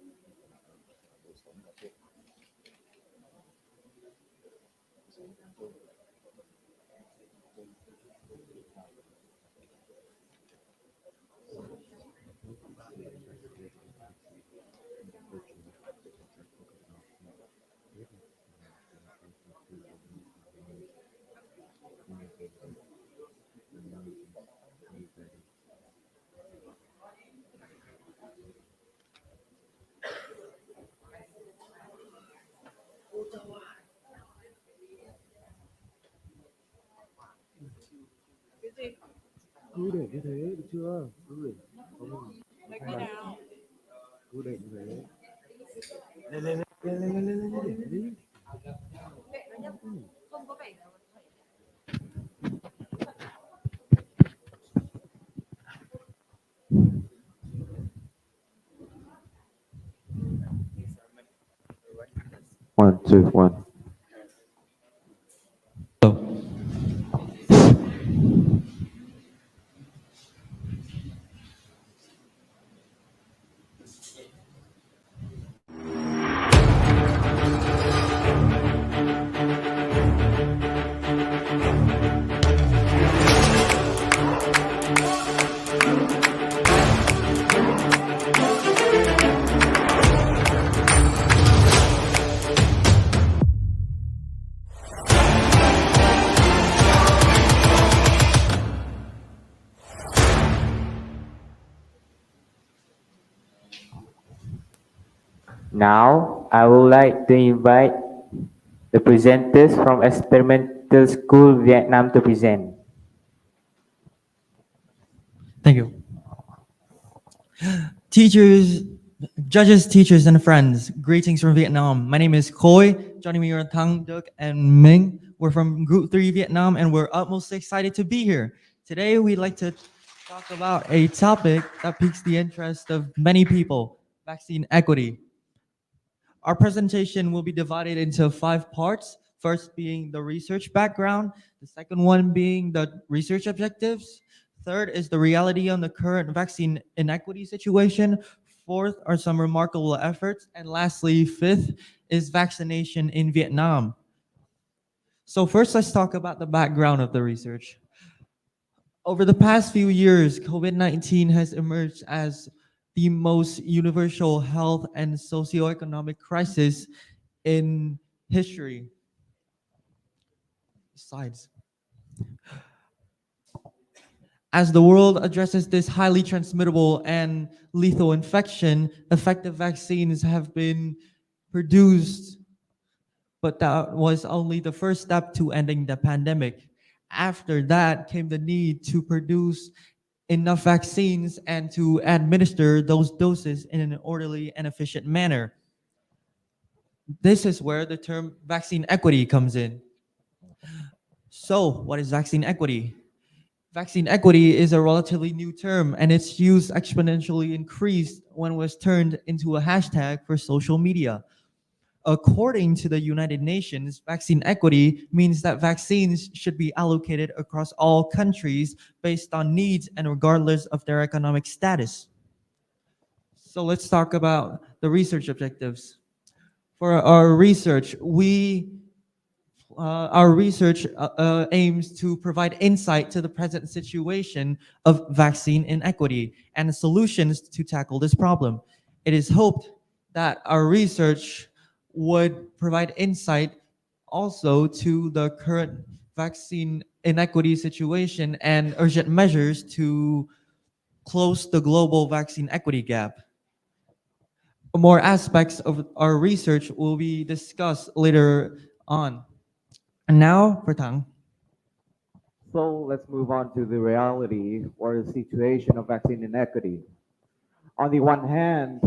Cứ để như thế được chưa? Cứ để không cứ để như thế. Lên để đi. One, two, one. Now, I would like to invite the presenters from Experimental School Vietnam to present. Thank you. Teachers, judges, teachers, and friends, greetings from Vietnam. My name is Khoi. Joining me are Thang, Duc, and Ming. We're from Group 3 Vietnam, and we're utmost excited to be here. Today, we'd like to talk about a topic that piques the interest of many people, vaccine equity. Our presentation will be divided into 5 parts. First being the research background, the second one being the research objectives, third is the reality on the current vaccine inequity situation, fourth are some remarkable efforts, and lastly, fifth is vaccination in Vietnam. So first, let's talk about the background of the research. Over the past few years, COVID-19 has emerged as the most universal health and socioeconomic crisis in history. Slides. As the world addresses this highly transmittable and lethal infection, effective vaccines have been produced, but that was only the first step to ending the pandemic. After that came the need to produce enough vaccines and to administer those doses in an orderly and efficient manner. This is where the term vaccine equity comes in. So, what is vaccine equity? Vaccine equity is a relatively new term, and its use exponentially increased when it was turned into a hashtag for social media. According to the United Nations, vaccine equity means that vaccines should be allocated across all countries based on needs and regardless of their economic status. So let's talk about the research objectives. For our research, aims to provide insight to the present situation of vaccine inequity and solutions to tackle this problem. It is hoped that our research would provide insight also to the current vaccine inequity situation and urgent measures to close the global vaccine equity gap. More aspects of our research will be discussed later on. And now for Tang. So let's move on to the reality or the situation of vaccine inequity. On the one hand,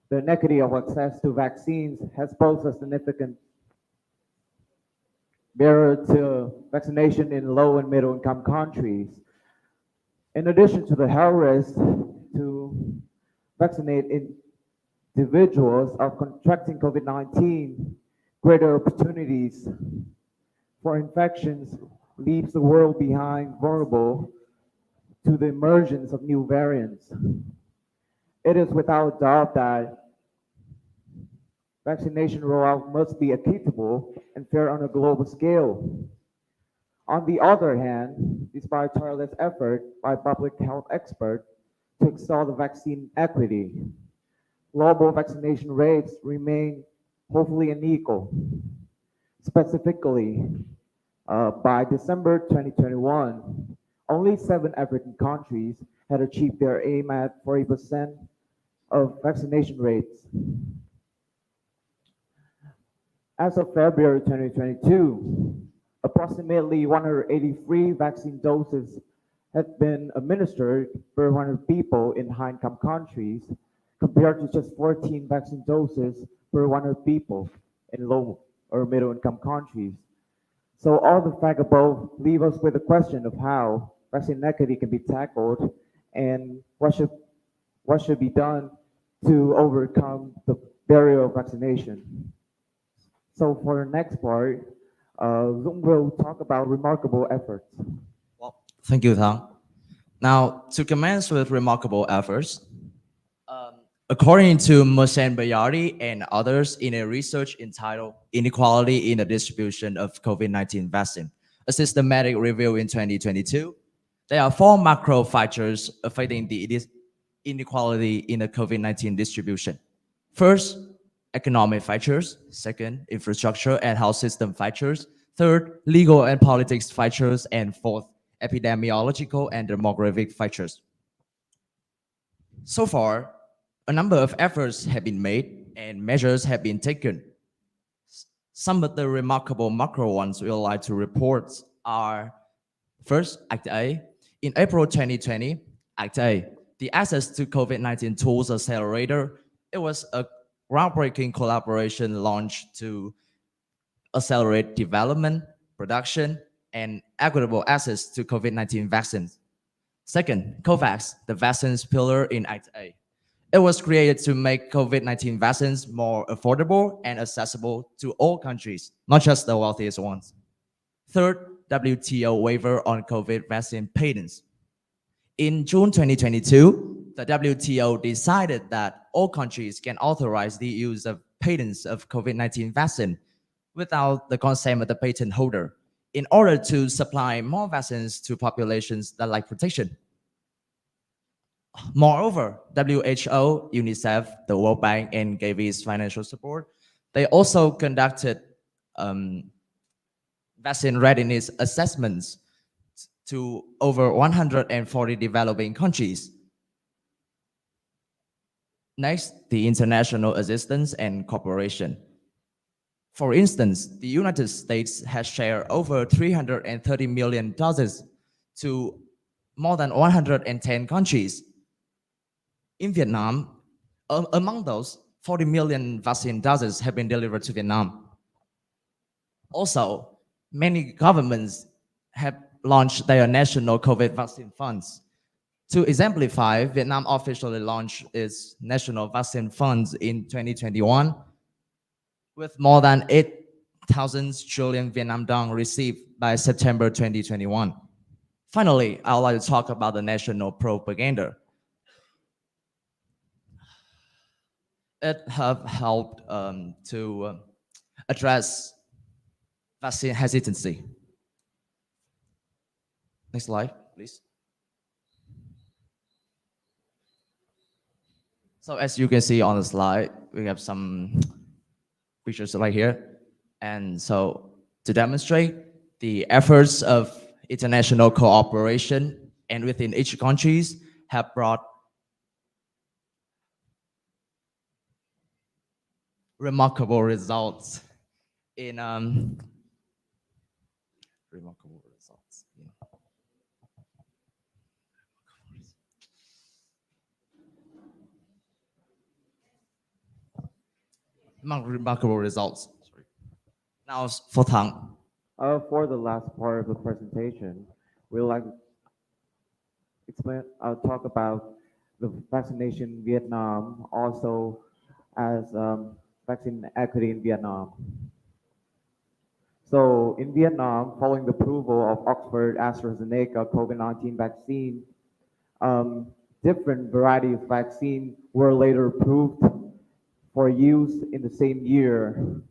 the inequity of access to vaccines has posed a significant barrier to vaccination in low and middle income countries. In addition to the health risk to vaccinate individuals of contracting COVID-19, greater opportunities for infections leaves the world behind vulnerable to the emergence of new variants. It is without doubt that vaccination rollout must be equitable and fair on a global scale. On the other hand, despite tireless effort by public health experts to install the vaccine equity, global vaccination rates remain hopefully unequal. Specifically, by December 2021, only 7 African countries had achieved their aim at 40% of vaccination rates. As of February 2022, approximately 183 vaccine doses had been administered per 100 people in high-income countries, compared to just 14 vaccine doses per 100 people in low or middle-income countries. So all the facts above leave us with the question of how vaccine equity can be tackled and what should be done to overcome the barrier of vaccination. So for the next part, Dũng will talk about remarkable efforts. Thank you, Thang. Now, to commence with remarkable efforts, according to Mohsen Bayari and others in a research entitled Inequality in the Distribution of COVID-19 Vaccine, a systematic review in 2022, there are 4 macro factors affecting the inequality in the COVID-19 distribution. First, economic factors. Second, infrastructure and health system factors. Third, legal and politics factors. And fourth, epidemiological and demographic factors. So far, a number of efforts have been made and measures have been taken. Some of the remarkable macro ones we would like to report are: first, Act A. In April 2020, Act A, the Access to COVID-19 Tools Accelerator, it was a groundbreaking collaboration launched to accelerate development, production, and equitable access to COVID-19 vaccines. Second, COVAX, the vaccines pillar in Act A. It was created to make COVID-19 vaccines more affordable and accessible to all countries, not just the wealthiest ones. Third, WTO waiver on COVID vaccine patents. In June 2022, the WTO decided that all countries can authorize the use of patents of COVID-19 vaccine without the consent of the patent holder in order to supply more vaccines to populations that lack protection. Moreover, WHO, UNICEF, the World Bank, and Gavi's financial support, they also conducted vaccine readiness assessments to over 140 developing countries. Next, the international assistance and cooperation. For instance, the United States has shared over 330 million doses to more than 110 countries. In Vietnam, among those, 40 million vaccine doses have been delivered to Vietnam. Also, many governments have launched their national COVID vaccine funds. To exemplify, Vietnam officially launched its national vaccine funds in 2021 with more than 8,000 trillion Vietnam dong received by September 2021. Finally, I would like to talk about the national propaganda. It have helped to address vaccine hesitancy. Next slide, please. So as you can see on the slide, we have some pictures right here. And so to demonstrate the efforts of international cooperation and within each countries have brought remarkable results in remarkable results. Remarkable results. Sorry. Now for Thang. For the last part of the presentation, we'd like to talk about the vaccination in Vietnam, also as vaccine equity in Vietnam. So in Vietnam, following the approval of Oxford AstraZeneca COVID-19 vaccine, different variety of vaccine were later approved for use in the same year.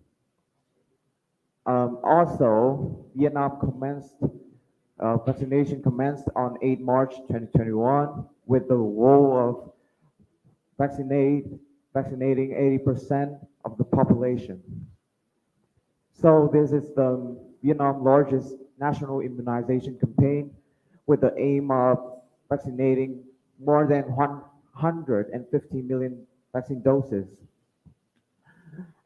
Also, Vietnam vaccination commenced on 8 March 2021 with the goal of vaccinating 80% of the population. So this is the Vietnam's largest national immunization campaign with the aim of vaccinating more than 150 million vaccine doses.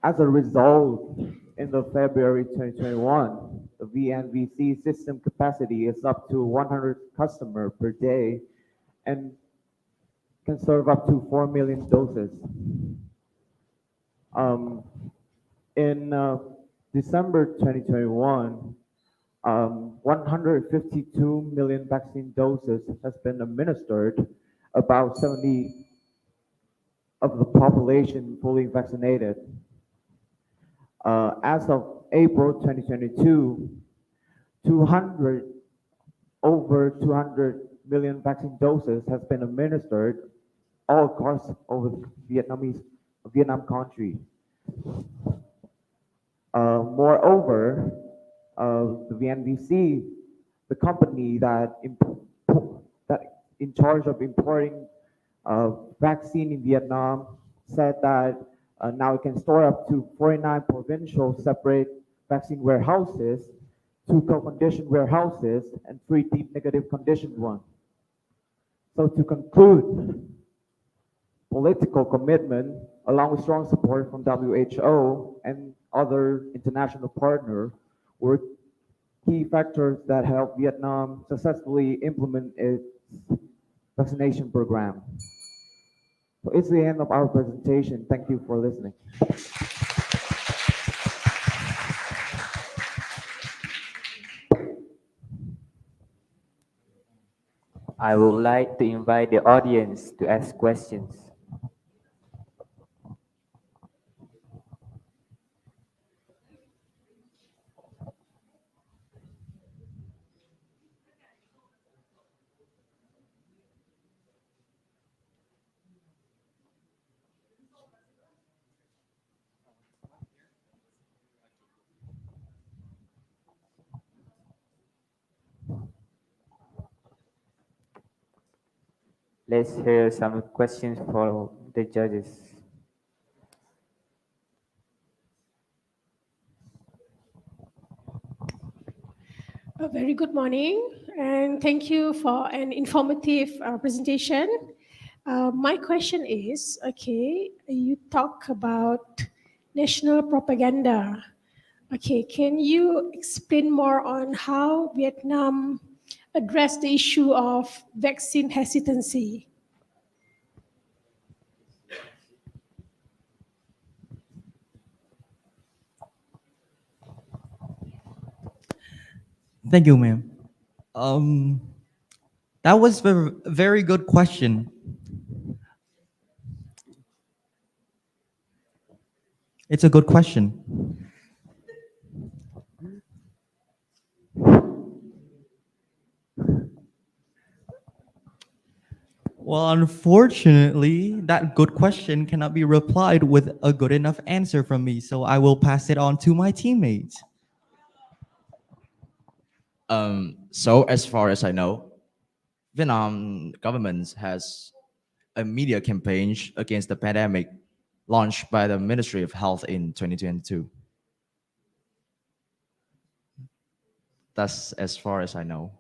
As a result, in the February 2021, the VNVC system capacity is up to 100 customers per day and can serve up to 4 million doses. In December 2021, 152 million vaccine doses has been administered, about 70% of the population fully vaccinated. As of April 2022, over 200 million vaccine doses has been administered all across over Vietnam country. Moreover, the VNVC, the company that in charge of importing vaccine in Vietnam, said that now it can store up to 49 provincial separate vaccine warehouses, 2 co-conditioned warehouses, and 3 deep negative conditioned ones. So to conclude, political commitment, along with strong support from WHO and other international partners, were key factors that helped Vietnam successfully implement its vaccination program. So it's the end of our presentation. Thank you for listening. I would like to invite the audience to ask questions. Let's hear some questions for the judges. A very good morning, and thank you for an informative presentation. My question is, okay, you talk about national propaganda. Okay, can you explain more on how Vietnam addressed the issue of vaccine hesitancy? Thank you, ma'am. That was a very good question. It's a good question. Well, unfortunately, that good question cannot be replied with a good enough answer from me, so I will pass it on to my teammates. So as far as I know, Vietnam government has a media campaign against the pandemic launched by the Ministry of Health in 2022. That's as far as I know.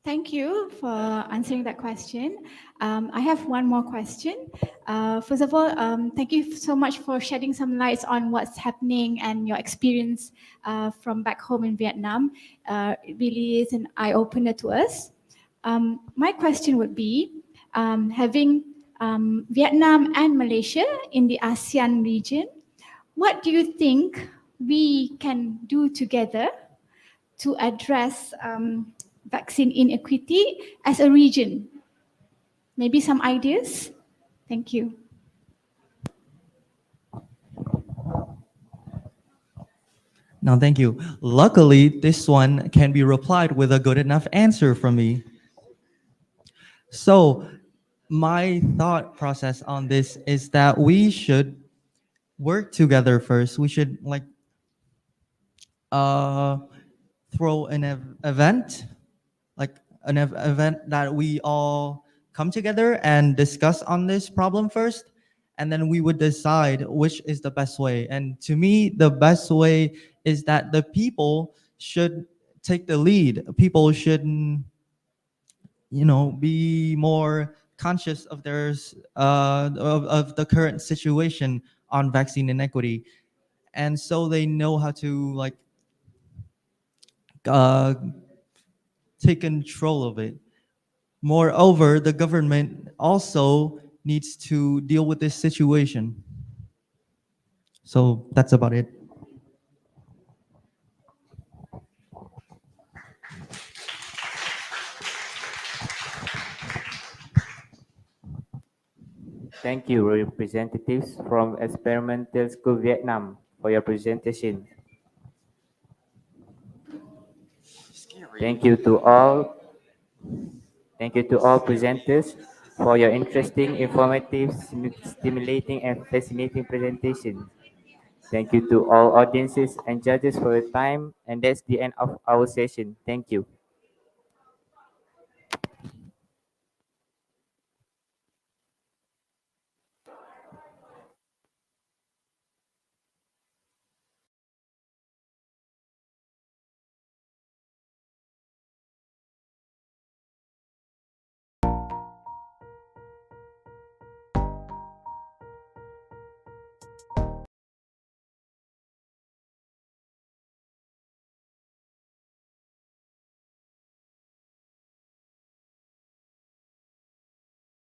Thank you for answering that question. I have one more question. First of all, thank you so much for shedding some lights on what's happening and your experience from back home in Vietnam. It really is an eye-opener to us. My question would be, having Vietnam and Malaysia in the ASEAN region, what do you think we can do together to address vaccine inequity as a region? Maybe some ideas? Thank you. No, thank you. Luckily, this one can be replied with a good enough answer from me. So, my thought process on this is that we should work together first. We should throw an event, like an event that we all come together and discuss on this problem first, and then we would decide which is the best way. And to me, the best way is that the people should take the lead. People should, be more conscious of of the current situation on vaccine inequity, and so they know how to take control of it. Moreover, the government also needs to deal with this situation. So that's about it. Thank you, representatives from Experimental School Vietnam, for your presentation. Thank you to all. Thank you to all presenters for your interesting, informative, stimulating, and fascinating presentation. Thank you to all audiences and judges for your time. And that's the end of our session. Thank you.